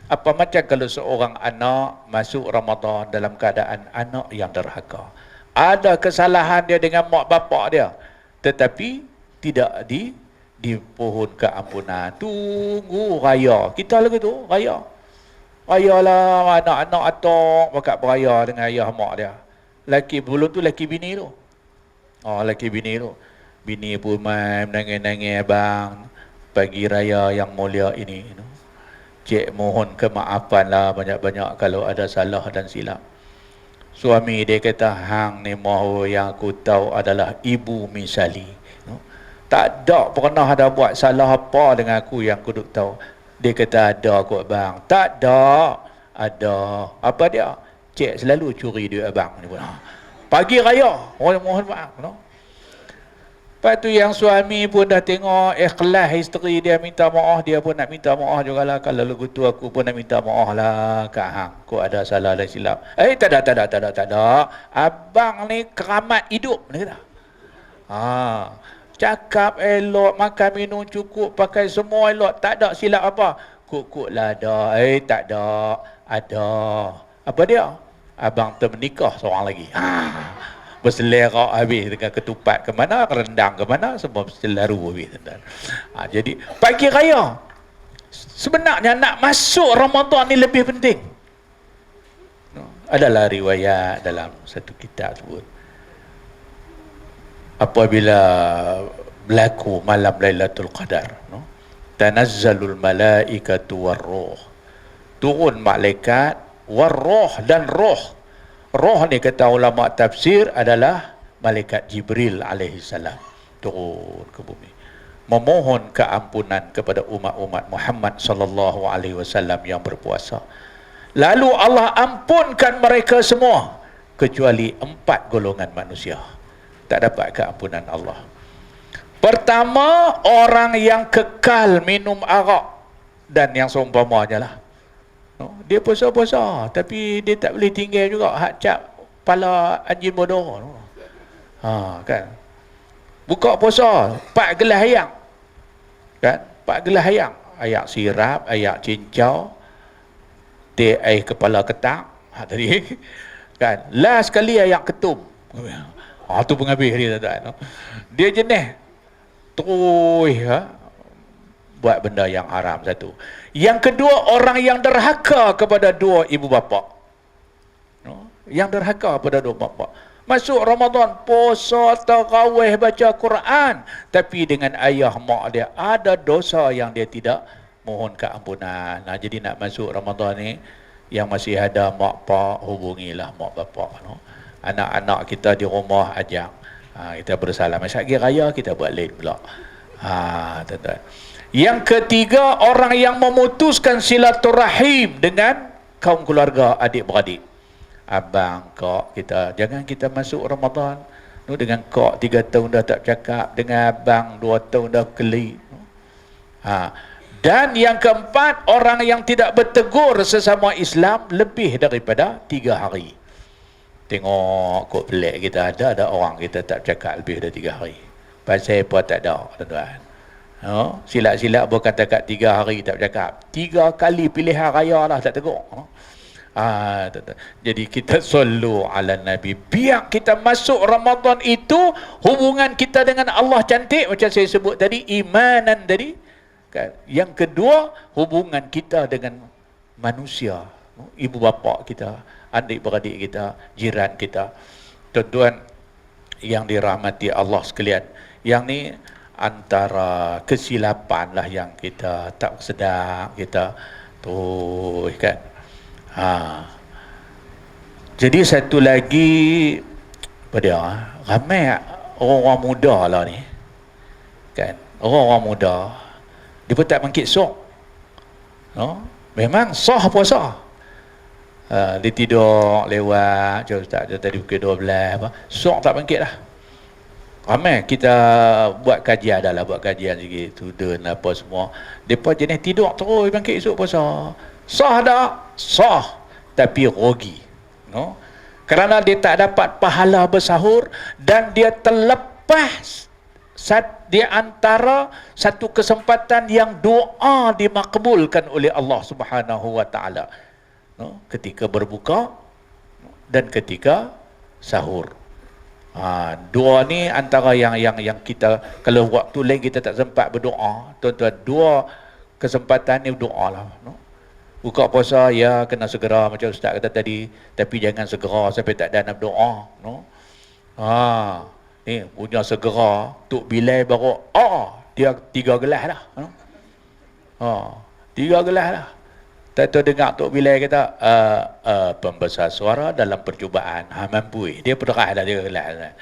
Speaker 2: Apa macam kalau seorang anak masuk Ramadan dalam keadaan anak yang derhaka. Ada kesalahan dia dengan mak bapak dia. Tetapi tidak dipohon keampunan. Tunggu raya. Kita lagi tu, raya. Raya lah anak-anak atok bakat beraya dengan ayah mak dia. Laki belum tu laki bini tu. Laki bini tu. Bini pun main menangis-nangis bang. Pagi raya yang mulia ini. Cik mohon kemaafan lah banyak-banyak kalau ada salah dan silap. Suami dia kata, hang ni mahu yang aku tahu adalah ibu misali. No? Tak ada pernah ada buat salah apa dengan aku yang aku duk tahu. Dia kata ada kot bang. Tak ada. Ada. Apa dia? Cik selalu curi duit abang. Pagi raya. Mohon maaf. No? Lepas tu yang suami pun dah tengok ikhlas isteri dia minta maaf, dia pun nak minta maaf jugalah. Kalau lagu tu aku pun nak minta maaf lah Kak Hang, kau ada salah dan silap. Tak ada. Abang ni keramat hidup. Dia kata. Cakap elok, makan minum cukup, pakai semua elok, tak ada silap apa. Kuk lah ada. Tak ada. Ada. Apa dia? Abang termenikah seorang lagi. Berselerak habis dengan ketupat ke mana, rendang ke mana, semua selaru habis. Jadi pagi raya sebenarnya nak masuk Ramadan ni lebih penting. Adalah riwayat dalam satu kitab sebut apabila berlaku malam Lailatul Qadar, tanazzalul malaikatu warruh, turun malaikat warruh dan roh. Roh ni kata ulama tafsir adalah malaikat Jibril alaihi salam turun ke bumi memohon keampunan kepada umat-umat Muhammad sallallahu alaihi wasallam yang berpuasa. Lalu Allah ampunkan mereka semua kecuali 4 golongan manusia tak dapat keampunan Allah. Pertama, orang yang kekal minum arak dan yang seumpamanya lah. Dia puasa-puasa tapi dia tak boleh tinggal juga hak cap kepala anjing bodoh. Kan. Buka puasa 4 gelas ayam. Kan? 4 gelas ayam. Ayak sirap, ayak cincau, teh air kepala ketak. Tadi. Kan. Last sekali ayak ketum. Tu penghabis dia tuan. Dia jenis terus buat benda yang haram. Satu. Yang kedua, orang yang derhaka kepada dua ibu bapa. Yang derhaka kepada dua bapa. Masuk Ramadan, puasa, tarawih, baca Quran, tapi dengan ayah mak dia ada dosa yang dia tidak mohon keampunan. Nah, jadi nak masuk Ramadan ni, yang masih ada mak pak, hubungilah mak bapak. Anak-anak kita di rumah ajak. Kita bersalam. Masyarakat raya kita buat lain pula. Tuan-tuan. Yang ketiga, orang yang memutuskan silaturahim dengan kaum keluarga, adik-beradik. Abang, kak kita, jangan kita masuk Ramadan dengan kak 3 tahun dah tak cakap, dengan abang 2 tahun dah keli. Dan yang keempat, orang yang tidak bertegur sesama Islam lebih daripada 3 hari. Tengok kok pelik kita, ada orang kita tak cakap lebih dari 3 hari. Pasal apa tak ada, tuan-tuan? Silap-silap bukan takat 3 hari tak cakap, 3 kali pilihan raya lah tak tegur. Jadi kita sallu ala Nabi. Biar kita masuk Ramadan itu, hubungan kita dengan Allah cantik, macam saya sebut tadi, imanan tadi. Yang kedua, hubungan kita dengan manusia, ibu bapa kita, adik-beradik kita, jiran kita. Tuan-tuan yang dirahmati Allah sekalian, yang ni antara kesilapan lah yang kita tak sedar, kita tu kan. Jadi satu lagi, apa dia, ramai orang-orang muda lah ni kan, orang-orang muda dia pun tak bangkit sok. Memang sah puasa, dia tidur lewat macam ustaz tadi pukul 12 apa, sok tak bangkit lah. Ramai kita buat kajian, adalah buat kajian sikit student apa semua, depa jenis tidur terus bangkit esok puasa. Sah tak? Sah, tapi rugi. Kerana dia tak dapat pahala bersahur, dan dia terlepas di antara satu kesempatan yang doa dimakbulkan oleh Allah Subhanahu wa taala. Ketika berbuka dan ketika sahur. Dua ni antara yang kita, kalau waktu lain kita tak sempat berdoa, tuan-tuan, dua kesempatan ni doa lah. Buka puasa ya kena segera macam ustaz kata tadi, tapi jangan segera sampai tak ada nak berdoa. Ni punya segera tuk bilai baru dia 3 gelas dah. 3 gelas dah. Tak tahu dengar tuk bilai kata pembesar suara dalam percubaan. Mampu dia perderah dah 3 gelas.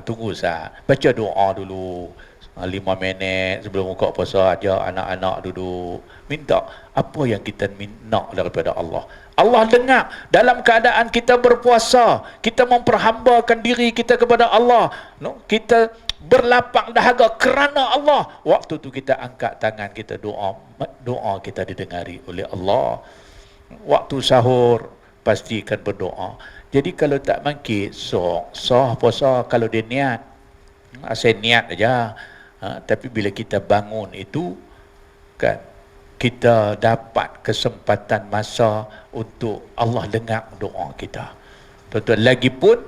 Speaker 2: Tunggu sah. Baca doa dulu. 5 minit sebelum buka puasa, ajak anak-anak duduk, minta apa yang kita nak daripada Allah. Allah dengar dalam keadaan kita berpuasa, kita memperhambakan diri kita kepada Allah, kita berlapang dahaga kerana Allah. Waktu tu kita angkat tangan kita doa, doa kita didengari oleh Allah. Waktu sahur pastikan berdoa. Jadi kalau tak bangkit, sah puasa kalau dia niat. Asal niat aja. Tapi bila kita bangun itu kan, kita dapat kesempatan masa untuk Allah dengar doa kita. Tuan-tuan, lagipun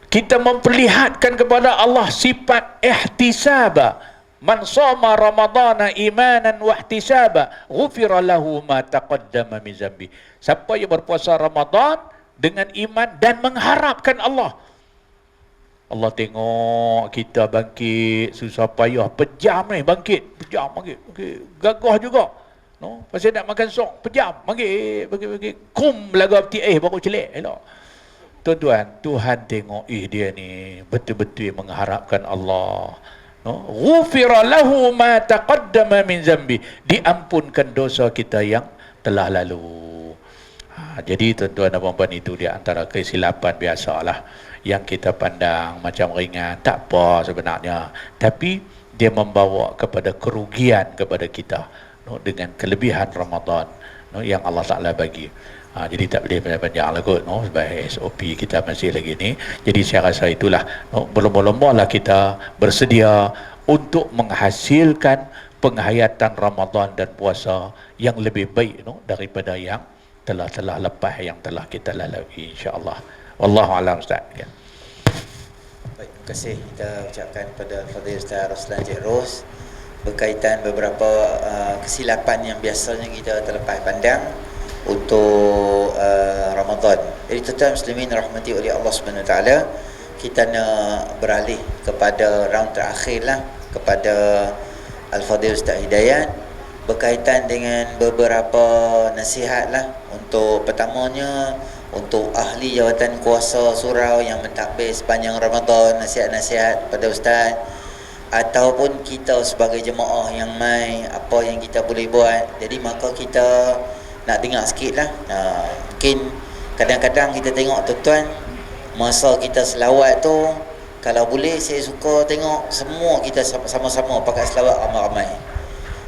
Speaker 2: kita memperlihatkan kepada Allah sifat ihtisaba. Man shoma ramadhana imanan wa ihtisaba ghufira lahu ma taqaddama min zambi. Siapa yang berpuasa Ramadan dengan iman dan mengharapkan Allah, Allah tengok kita bangkit susah payah, pejam ni bangkit, pejam bangkit, gagah juga. Pasal nak makan sok, pejam bangkit, kum lagu peti baru celik elok. Tuan-tuan, Tuhan tengok dia ni betul-betul mengharapkan Allah. Ghufira lahu ma taqaddama min zambi, diampunkan dosa kita yang telah lalu. Jadi tuan-tuan dan puan-puan, itu di antara kesilapan biasalah yang kita pandang macam ringan, tak apa sebenarnya, tapi dia membawa kepada kerugian kepada kita dengan kelebihan Ramadan yang Allah Ta'ala bagi. Jadi tak boleh banyak-banyak lah kot, sebagai SOP kita masih lagi ni. Jadi saya rasa itulah, berlomba-lomba lah kita bersedia untuk menghasilkan penghayatan Ramadan dan puasa yang lebih baik daripada yang telah lepas, yang telah kita lalui, insya-Allah. Wallahu a'lam. Ustaz. Ya.
Speaker 1: Baik, terima kasih kita ucapkan kepada Fadil Ustaz Roslan Cik Ros berkaitan beberapa kesilapan yang biasanya kita terlepas pandang untuk Ramadan. Jadi tuan-tuan muslimin rahmati oleh Allah Subhanahu Wa Taala, kita nak beralih kepada round terakhir lah, kepada Al-Fadhil Ustaz Hidayat, berkaitan dengan beberapa nasihat lah. Untuk pertamanya, untuk ahli jawatan kuasa surau yang mentadbir sepanjang Ramadan, nasihat-nasihat pada Ustaz, ataupun kita sebagai jemaah yang mai, apa yang kita boleh buat. Jadi maka kita nak dengar sikit lah. Mungkin kadang-kadang kita tengok tuan-tuan, masa kita selawat tu, kalau boleh saya suka tengok semua kita sama-sama pakai selawat ramai-ramai.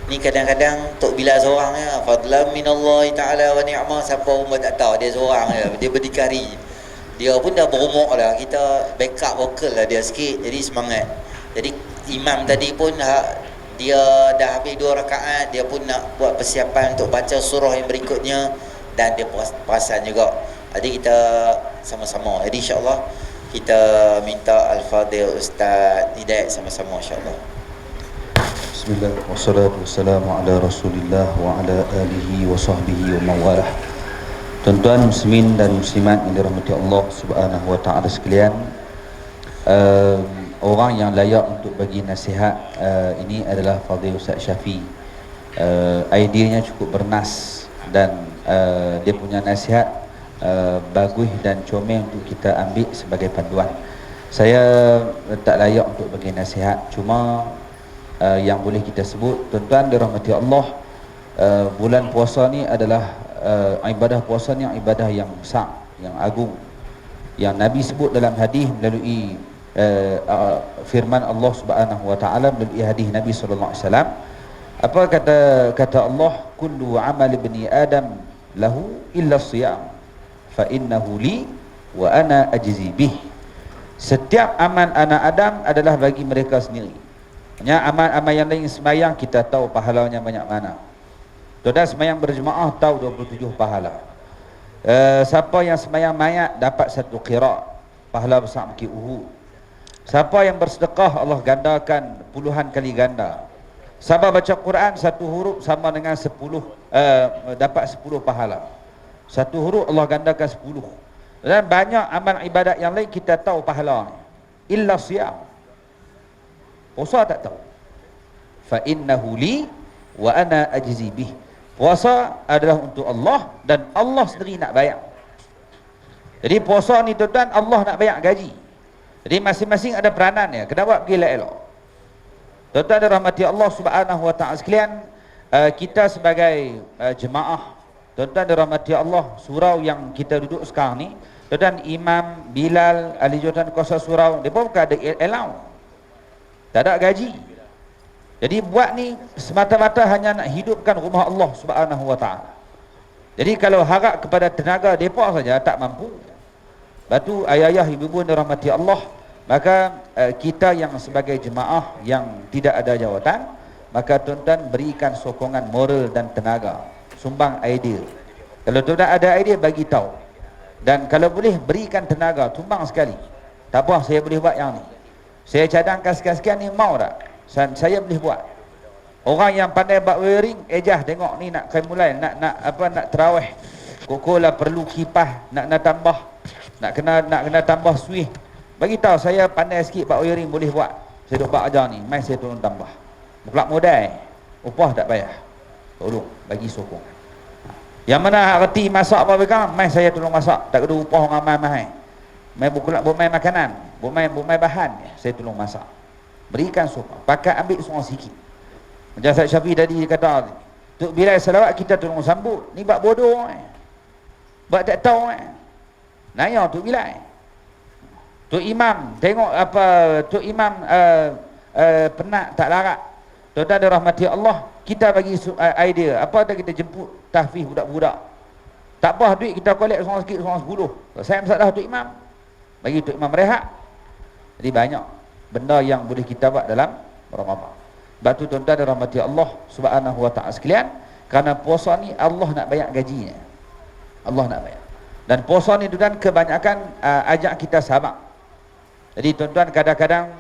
Speaker 1: Ni kadang-kadang Tok Bilal seorang ya, fadlan minallahi ta'ala wa ni'mah, siapa pun tak tahu dia seorang ya, dia berdikari. Dia pun dah berumur lah, kita backup vokal lah dia sikit, jadi semangat. Jadi imam tadi pun dia dah habis 2 rakaat, dia pun nak buat persiapan untuk baca surah yang berikutnya, dan dia perasan juga. Jadi kita sama-sama. Jadi insya-Allah kita minta Al-Fadhil Ustaz Hidayat sama-sama insya-Allah.
Speaker 3: Bismillah wassalatu wassalamu ala Rasulillah wa ala alihi wa sahbihi wa mawalah. Tuan-tuan muslimin dan muslimat yang dirahmati Allah Subhanahu wa taala sekalian, orang yang layak untuk bagi nasihat ini adalah Fadhil Ustaz Syafi. Ideanya cukup bernas, dan dia punya nasihat bagus dan comel untuk kita ambil sebagai panduan. Saya tak layak untuk bagi nasihat, cuma yang boleh kita sebut, tuan-tuan dirahmati Allah, bulan puasa ni adalah ibadah puasa ni ibadah yang besar, yang agung, yang Nabi sebut dalam hadis melalui firman Allah Subhanahu wa taala melalui hadis Nabi sallallahu alaihi wasallam. Apa kata Allah, kullu amal ibni adam lahu illa siyam fa innahu li wa ana ajzi bih. Setiap amal anak Adam adalah bagi mereka sendiri. Hanya amal-amal yang lain, sembahyang kita tahu pahalanya banyak mana. Tuan-tuan sembahyang berjemaah tahu 27 pahala. Siapa yang sembahyang mayat dapat 1 qira, pahala besar bukit Uhud. Siapa yang bersedekah Allah gandakan puluhan kali ganda. Siapa baca Quran 1 huruf sama dengan 10, dapat 10 pahala. 1 huruf Allah gandakan 10. Dan banyak amal ibadat yang lain kita tahu pahala. Illa siyam. Puasa tak tahu. Fa innahu li wa ana ajzi bih. Puasa adalah untuk Allah dan Allah sendiri nak bayar. Jadi puasa ni tuan-tuan, Allah nak bayar gaji. Jadi masing-masing ada peranan ya. Kena buat pergi elok. Tuan-tuan dirahmati Allah Subhanahu wa taala sekalian, kita sebagai jemaah, tuan-tuan dirahmati Allah, surau yang kita duduk sekarang ni, tuan-tuan Imam Bilal, ahli jawatan kuasa surau, dia pun bukan ada allowance, tak ada gaji. Jadi buat ni semata-mata hanya nak hidupkan rumah Allah Subhanahu wa taala. Jadi kalau harap kepada tenaga depa saja tak mampu. Batu ayah-ayah ibu-ibu dirahmati Allah, maka kita yang sebagai jemaah yang tidak ada jawatan, maka tuan-tuan berikan sokongan moral dan tenaga, sumbang idea. Kalau tuan-tuan ada idea, bagi tahu. Dan kalau boleh berikan tenaga, tumbang sekali. Tak apa, saya boleh buat yang ni. Saya cadangkan sekian-sekian ni, mau tak? Saya boleh buat. Orang yang pandai buat wiring, ejah tengok ni nak mulai nak terawih. Kokolah perlu kipas, nak tambah, nak kena tambah switch. Bagi tahu saya pandai sikit buat wiring, boleh buat. Saya duk buat ajar ni, mai saya tolong tambah. Kelak modal, upah tak payah. Tolong bagi sokong. Yang mana reti masak apa mereka, mai saya tolong masak, tak ada upah orang mai. Mai buat mai makanan, buat mai bahan, saya tolong masak. Berikan sokong, pakai ambil semua sikit. Macam Ustaz Syafi tadi kata, Tok Bilal salawat kita tolong sambut. Ni buat bodoh buat tak tahu nanya Tok Bilal. Tok Imam tengok apa, Tok Imam penat tak larat. Tuan-tuan dirahmati Allah, kita bagi idea, apa dah kita jemput tahfiz budak-budak. Tak apa duit kita collect seorang sikit, seorang 10. Saya masalah Tok Imam, bagi Tok Imam rehat. Jadi banyak benda yang boleh kita buat dalam Ramadan. Sebab tu tuan-tuan dirahmati Allah Subhanahu wa taala sekalian, kerana puasa ni Allah nak bayar gajinya. Allah nak bayar. Dan puasa ni tuan-tuan kebanyakan ajak kita sabar. Jadi tuan-tuan kadang-kadang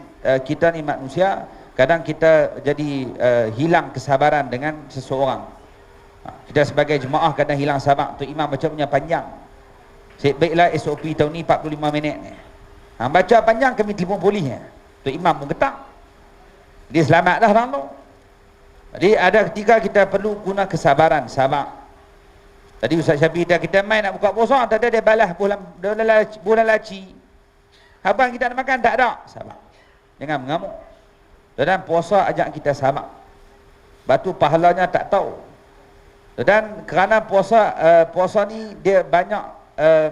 Speaker 3: kita ni manusia, kadang kita jadi hilang kesabaran dengan seseorang. Kita sebagai jemaah kadang hilang sabar. Tok Imam baca punya panjang. Baiklah SOP tahun ni 45 minit ni. Baca panjang kami telefon polis ni. Tok Imam pun getak. Dia selamat dah orang tu. Jadi ada ketika kita perlu guna kesabaran, sabar. Tadi Ustaz Syafiq kita main nak buka puasa, tak ada dia balas bulan laci. Abang kita nak makan tak ada, sabar. Jangan mengamuk. Dan puasa ajak kita sabar. Batu pahalanya tak tahu. Dan kerana puasa ni dia banyak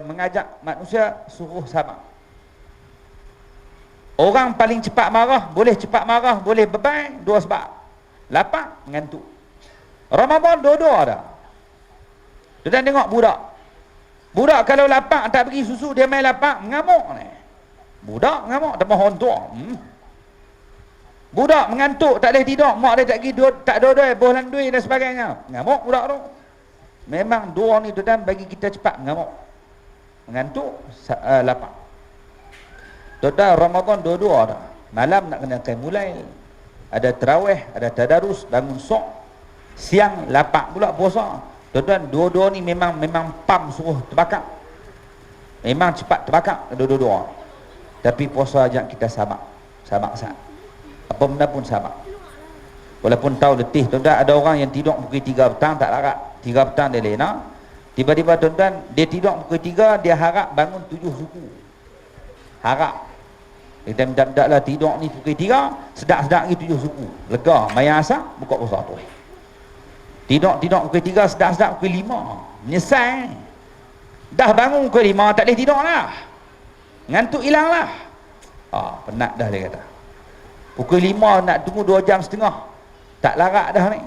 Speaker 3: mengajak manusia suruh sabar. Orang paling cepat marah, boleh beban, dua sebab. Lapar, mengantuk. Ramadan dua-dua ada. Dan tengok budak. Budak kalau lapar tak bagi susu, dia main lapar, mengamuk ni. Budak mengamuk, tak mahu hontuk. Budak mengantuk, tak boleh tidur, mak dia tak pergi, tak dua-dua, bohlan duit dan sebagainya. Mengamuk budak tu. Memang dua ni dan bagi kita cepat mengamuk. Mengantuk, lapar. Tuan-tuan, Ramadan dua-dua ada. Malam nak kena mulai. Ada tarawih, ada tadarus, bangun sok. Siang lapar pula puasa. Tuan-tuan, dua-dua ni memang pam suruh terbakar. Memang cepat terbakar dua-dua. Tapi puasa ajak kita sabar. Sabar sat. Apa benda pun sabar. Walaupun tahu letih, tuan-tuan, ada orang yang tidur pukul 3 petang tak larat. 3 petang dia lena. Tiba-tiba tuan-tuan, dia tidur pukul 3, dia harap bangun 7 suku. Harap. Kita minta lah tidur ni pukul 3, sedap-sedap lagi 7 suku. Lega, mayang asar, buka puasa tu. Tidur pukul 3, sedap-sedap pukul 5. Menyesal. Dah bangun pukul 5, tak boleh tidur lah. Ngantuk hilang lah. Penat dah dia kata. Pukul 5 nak tunggu 2 jam setengah. Tak larat dah ni.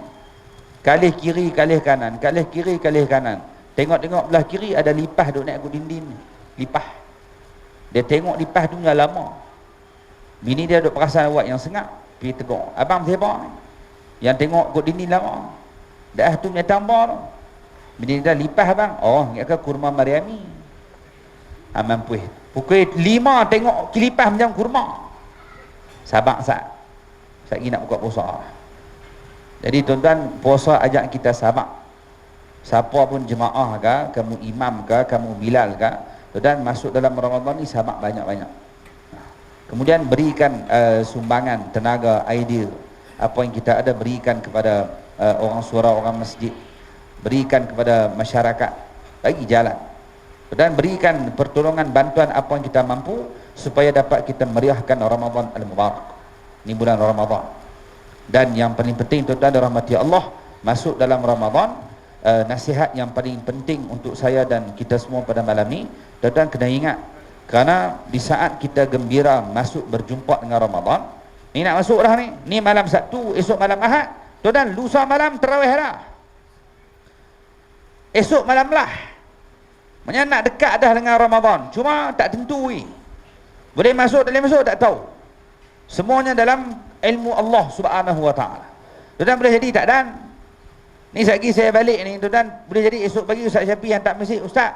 Speaker 3: Kalih kiri, kalih kanan. Kalih kiri, kalih kanan. Tengok-tengok belah kiri ada lipas duk naik ke dinding. Lipas. Dia tengok lipas tu dah lama. Bini dia duk perasan awak yang sengak. Pergi tegur. Abang siapa ni? Yang tengok kot dinding lama. Dah tu punya tambah tu. Bini dia lipas abang. Ingatkan kurma Mariami. Mampu. Pukul 5 tengok lipas macam kurma. Sabar sat. Sat lagi nak buka puasa. Jadi tuan-tuan, puasa ajak kita sabar. Siapa pun jemaah ke, kamu imam ke, kamu bilal ke, tuan-tuan masuk dalam Ramadan ni sabar banyak-banyak. Kemudian berikan sumbangan, tenaga, idea. Apa yang kita ada berikan kepada orang surau, orang masjid. Berikan kepada masyarakat. Bagi jalan. Dan berikan pertolongan, bantuan apa yang kita mampu supaya dapat kita meriahkan Ramadan Al-Mubarak. Ini bulan Ramadan. Dan yang paling penting tuan-tuan dirahmati Allah, masuk dalam Ramadan, nasihat yang paling penting untuk saya dan kita semua pada malam ni, tuan-tuan kena ingat, kerana di saat kita gembira masuk berjumpa dengan Ramadan, ni nak masuk dah ni malam Sabtu, esok malam Ahad, tuan-tuan, lusa malam tarawih dah. Esok malam lah. Maksudnya nak dekat dah dengan Ramadan. Cuma tak tentu. Boleh masuk, tak boleh masuk, tak tahu. Semuanya dalam ilmu Allah Subhanahu Wa Ta'ala. Tuan-tuan, boleh jadi tak dan? Ni lagi saya balik ni, tuan-tuan, boleh jadi esok pagi Ustaz Syafiq hantar mesej, Ustaz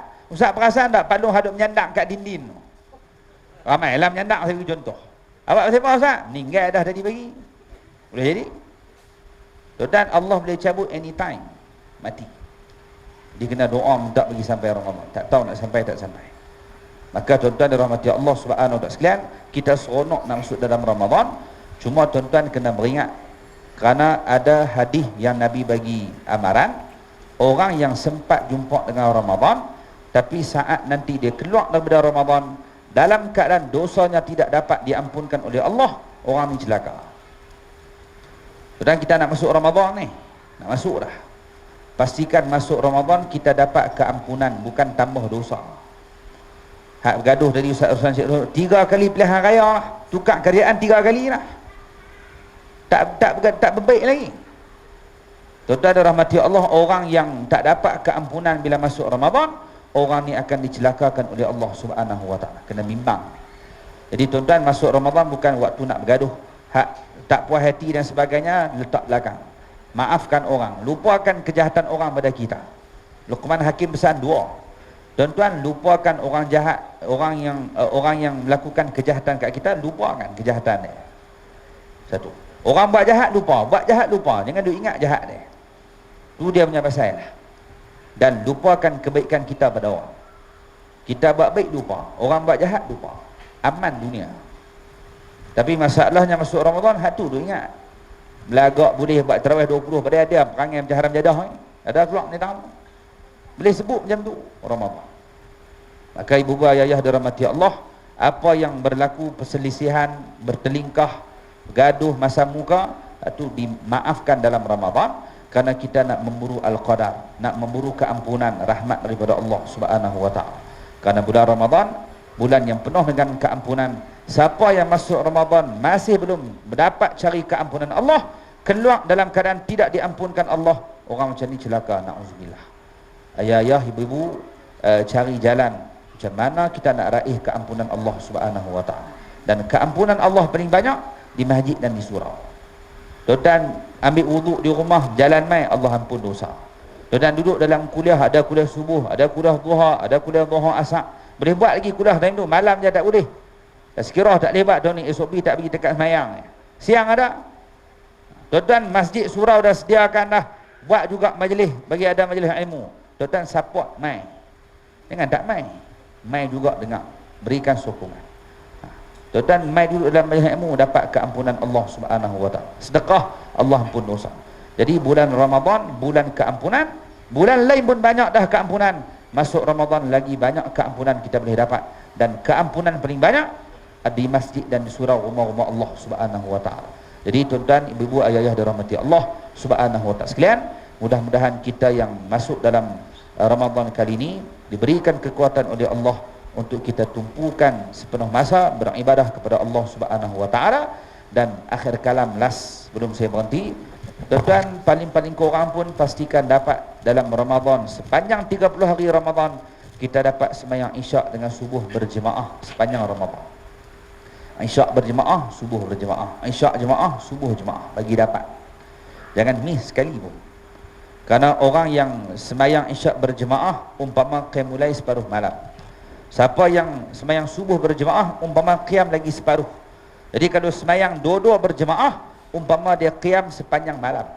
Speaker 3: perasan tak Pak Long hadap menyandak kat dinding tu? Ramai lah menyandak, saya bagi contoh. Awak siapa Ustaz? Meninggal dah tadi pagi. Boleh jadi? Tuan-tuan, Allah boleh cabut anytime. Mati. Dia kena doa minta bagi sampai Ramadan. Tak tahu nak sampai tak sampai. Maka tuan-tuan dirahmati Allah Subhanahu wa taala sekalian, kita seronok nak masuk dalam Ramadan. Cuma tuan-tuan kena beringat, kerana ada hadis yang Nabi bagi amaran, orang yang sempat jumpa dengan Ramadan tapi saat nanti dia keluar daripada Ramadan dalam keadaan dosanya tidak dapat diampunkan oleh Allah, orang ni celaka. Tuan-tuan, kita nak masuk Ramadan ni, nak masuk dah. Pastikan masuk Ramadan kita dapat keampunan, bukan tambah dosa. Hak bergaduh tadi Ustaz Ruslan Syed 3 kali pilihan raya lah. Tukar kerjaan 3 kali lah. Tak berbaik lagi. Tuan-tuan rahmati Allah, orang yang tak dapat keampunan bila masuk Ramadan, orang ni akan dicelakakan oleh Allah Subhanahu Wa Ta'ala. Kena bimbang. Jadi tuan-tuan, masuk Ramadan bukan waktu nak bergaduh. Hak tak puas hati dan sebagainya letak belakang. Maafkan orang, lupakan kejahatan orang pada kita. Luqman Hakim pesan 2. Tuan-tuan, lupakan orang jahat, orang yang melakukan kejahatan kat kita, lupakan kejahatan dia. 1. Orang buat jahat lupa, buat jahat lupa, jangan duk ingat jahat dia. Tu dia punya pasal lah. Dan lupakan kebaikan kita pada orang. Kita buat baik lupa, orang buat jahat lupa. Aman dunia. Tapi masalahnya masuk Ramadan, hak tu duk ingat. Belagak boleh buat tarawih 20 pada dia perangai macam haram jadah ni. Ada keluar ni tahu. Boleh sebut macam tu Ramadan. Maka ibu bapa ayah dirahmati Allah, apa yang berlaku perselisihan, bertelingkah, gaduh masa muka, itu dimaafkan dalam Ramadan kerana kita nak memburu al-qadar, nak memburu keampunan, rahmat daripada Allah Subhanahu wa taala. Kerana bulan Ramadan bulan yang penuh dengan keampunan. Siapa yang masuk Ramadan masih belum mendapat cari keampunan Allah, keluar dalam keadaan tidak diampunkan Allah, orang macam ni celaka, na'udzubillah. Ayah-ayah, ibu-ibu, cari jalan macam mana kita nak raih keampunan Allah Subhanahu wa taala. Dan keampunan Allah paling banyak di masjid dan di surau. Tuan ambil wuduk di rumah, jalan mai, Allah ampun dosa. Tuan duduk dalam kuliah, ada kuliah subuh, ada kuliah duha, ada kuliah duha asar. Boleh buat lagi kuliah time tu, malam je tak boleh. Tazkirah tak boleh buat, tuan ni SOP tak pergi dekat semayang. Siang ada. Tuan masjid surau dah sediakan dah. Buat juga majlis, bagi ada majlis ilmu. Tuan support mai. Jangan tak mai. Mai juga dengar, berikan sokongan. Tuan mai duduk dalam majlis ilmu, dapat keampunan Allah Subhanahu wa taala. Sedekah, Allah ampun dosa. Jadi bulan Ramadan bulan keampunan. Bulan lain pun banyak dah keampunan. Masuk Ramadan lagi banyak keampunan kita boleh dapat. Dan keampunan paling banyak di masjid dan di surau rumah-rumah Allah Subhanahu wa taala. Jadi tuan-tuan, ibu-ibu, ayah-ayah dirahmati Allah Subhanahu wa taala sekalian, mudah-mudahan kita yang masuk dalam Ramadan kali ini diberikan kekuatan oleh Allah untuk kita tumpukan sepenuh masa beribadah kepada Allah Subhanahu wa taala. Dan akhir kalam last sebelum saya berhenti, tuan-tuan, paling-paling korang pun pastikan dapat dalam Ramadan, sepanjang 30 hari Ramadan, kita dapat sembahyang isyak dengan subuh berjemaah sepanjang Ramadan. Isyak berjemaah, subuh berjemaah. Isyak jemaah, subuh jemaah. Bagi dapat. Jangan miss sekali pun. Kerana orang yang sembahyang isyak berjemaah, umpama qiyam mulai separuh malam. Siapa yang sembahyang subuh berjemaah, umpama qiyam lagi separuh. Jadi kalau sembahyang dua-dua berjemaah, umpama dia qiyam sepanjang malam.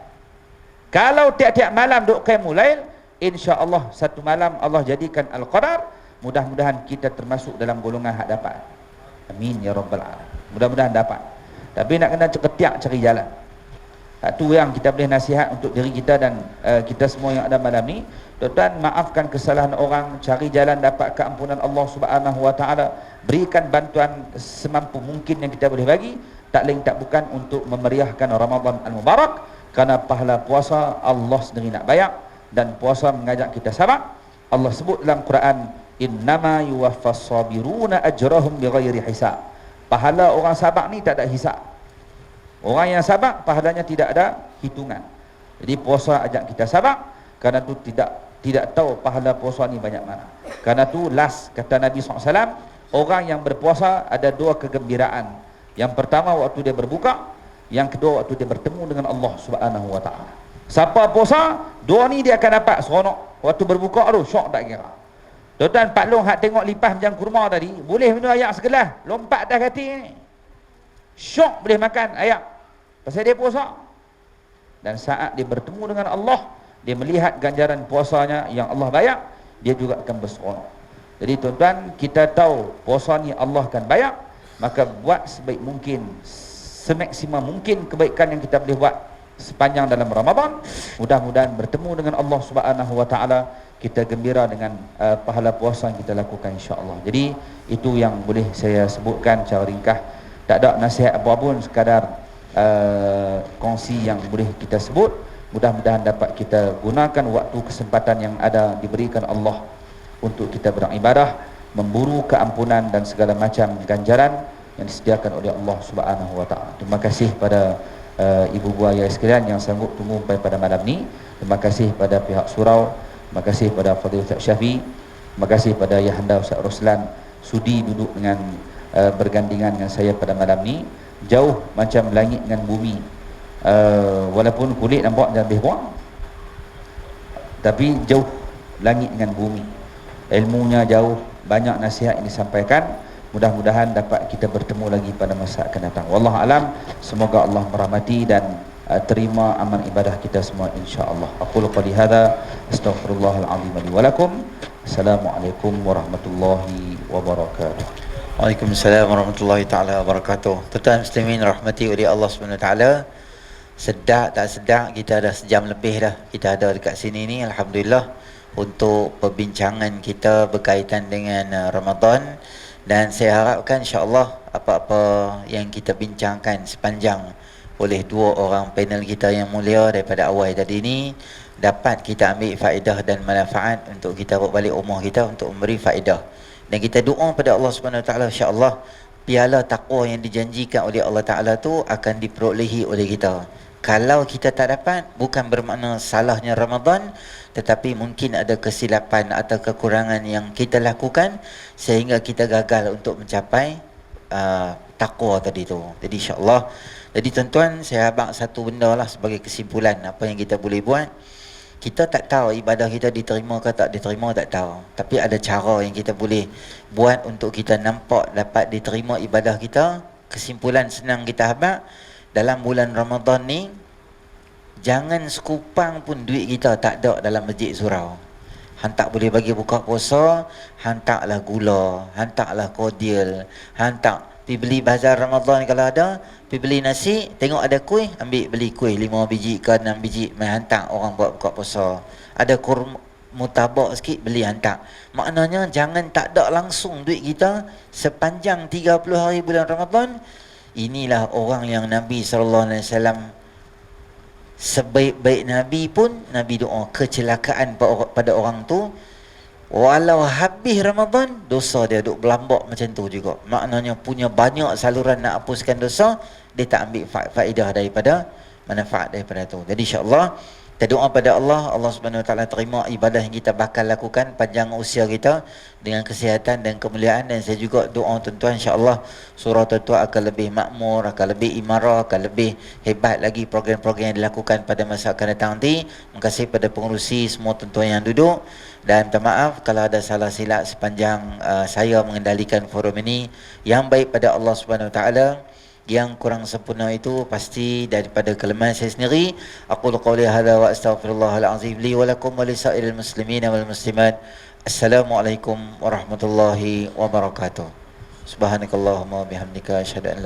Speaker 3: Kalau tiap-tiap malam duk qiyam mulai, insya-Allah satu malam Allah jadikan al-qadar. Mudah-mudahan kita termasuk dalam golongan hak dapat. Amin ya rabbal alamin. Mudah-mudahan dapat. Tapi nak kena ketiak cari jalan. Itu yang kita boleh nasihat untuk diri kita dan kita semua yang ada malam ni. Tuan-tuan, maafkan kesalahan orang, cari jalan dapat keampunan Allah Subhanahu wa taala. Berikan bantuan semampu mungkin yang kita boleh bagi. Tak lain tak bukan untuk memeriahkan Ramadan al-Mubarak. Kerana pahala puasa Allah sendiri nak bayar. Dan puasa mengajak kita sabar. Allah sebut dalam Quran, innama yuwaffas sabiruna ajrahum bighairi hisab. Pahala orang sabar ni tak ada hisab. Orang yang sabar pahalanya tidak ada hitungan. Jadi puasa ajak kita sabar. Kerana tu tidak tahu pahala puasa ni banyak mana. Kerana tu last kata Nabi SAW, orang yang berpuasa ada dua kegembiraan. Yang pertama waktu dia berbuka, yang kedua waktu dia bertemu dengan Allah Subhanahu wa taala. Siapa puasa, dua ni dia akan dapat seronok. Waktu berbuka tu syok tak kira. Tuan-tuan, Pak Long hak tengok lipas macam kurma tadi, boleh minum ayak segelas, lompat dah hati ni. Syok boleh makan ayak. Pasal dia puasa. Dan saat dia bertemu dengan Allah, dia melihat ganjaran puasanya yang Allah bayar, dia juga akan berseronok. Jadi tuan-tuan, kita tahu puasa ni Allah akan bayar, maka buat sebaik mungkin, semaksimal mungkin kebaikan yang kita boleh buat sepanjang dalam Ramadan. Mudah-mudahan bertemu dengan Allah Subhanahu wa taala, kita gembira dengan pahala puasa yang kita lakukan insya-Allah. Jadi itu yang boleh saya sebutkan secara ringkas. Tak ada nasihat apa-apa pun, sekadar kongsi yang boleh kita sebut. Mudah-mudahan dapat kita gunakan waktu kesempatan yang ada diberikan Allah untuk kita beribadah, memburu keampunan dan segala macam ganjaran yang disediakan oleh Allah Subhanahu wa taala. Terima kasih pada ibu buaya sekalian yang sanggup tunggu sampai pada malam ni. Terima kasih pada pihak surau. Terima kasih pada Fadil Ustaz Syafi. Terima kasih pada Yahanda Ustaz Roslan sudi duduk dengan bergandingan dengan saya pada malam ni. Jauh macam langit dengan bumi. Walaupun kulit nampak macam lebih buang, tapi jauh langit dengan bumi. Ilmunya jauh, banyak nasihat yang disampaikan. Mudah-mudahan dapat kita bertemu lagi pada masa akan datang. Wallahu alam. Semoga Allah merahmati dan terima amal ibadah kita semua insya-Allah. Aqulu qali hadza astaghfirullahal azim li wa lakum. Assalamualaikum warahmatullahi wabarakatuh.
Speaker 1: Waalaikumsalam warahmatullahi taala wabarakatuh. Tuan muslimin rahmati oleh Allah Subhanahu wa taala. Sedap tak sedap, kita dah sejam lebih dah kita ada dekat sini ni, alhamdulillah, untuk perbincangan kita berkaitan dengan Ramadan. Dan saya harapkan insya-Allah apa-apa yang kita bincangkan sepanjang oleh dua orang panel kita yang mulia daripada awal tadi ni dapat kita ambil faedah dan manfaat untuk kita bawa balik rumah kita untuk memberi faedah. Dan kita doa pada Allah Subhanahu Wa Taala insya-Allah piala takwa yang dijanjikan oleh Allah Taala tu akan diperolehi oleh kita. Kalau kita tak dapat, bukan bermakna salahnya Ramadan, tetapi mungkin ada kesilapan atau kekurangan yang kita lakukan sehingga kita gagal untuk mencapai takwa tadi tu. Jadi insya-Allah, jadi tuan-tuan, saya abang satu benda lah sebagai kesimpulan apa yang kita boleh buat. Kita tak tahu ibadah kita diterima ke tak diterima, tak tahu. Tapi ada cara yang kita boleh buat untuk kita nampak dapat diterima ibadah kita. Kesimpulan senang kita habaq, dalam bulan Ramadan ni jangan sekupang pun duit kita tak ada dalam masjid surau. Hang tak boleh bagi buka puasa, hantarlah gula, hantarlah kodil, hantar pergi beli bazar Ramadan kalau ada, pergi beli nasi, tengok ada kuih, ambil beli kuih 5 biji ke 6 biji, mai hantar orang buat buka puasa. Ada kurma mutabak sikit, beli hantar. Maknanya jangan tak ada langsung duit kita sepanjang 30 hari bulan Ramadan. Inilah orang yang Nabi SAW, sebaik-baik Nabi pun Nabi doa kecelakaan pada orang tu, walau habis Ramadan dosa dia duk berlambak macam tu juga. Maknanya punya banyak saluran nak hapuskan dosa, dia tak ambil faedah daripada manfaat daripada tu. Jadi insya-Allah kita doa pada Allah, Allah Subhanahu Wa Taala terima ibadah yang kita bakal lakukan panjang usia kita dengan kesihatan dan kemuliaan. Dan saya juga doa tuan-tuan insya-Allah surau tuan-tuan akan lebih makmur, akan lebih imarah, akan lebih hebat lagi program-program yang dilakukan pada masa akan datang nanti. Terima kasih pada pengurusi semua tuan-tuan yang duduk, dan minta maaf kalau ada salah silap sepanjang saya mengendalikan forum ini. Yang baik pada Allah Subhanahu Wa Taala, yang kurang sempurna itu pasti daripada kelemahan saya sendiri. Aqulu qawli hadza wa astaghfirullahal azim li wa lakum wa lisairil muslimin wal muslimat. Assalamualaikum warahmatullahi wabarakatuh. Subhanakallahumma bihamdika asyhadu an la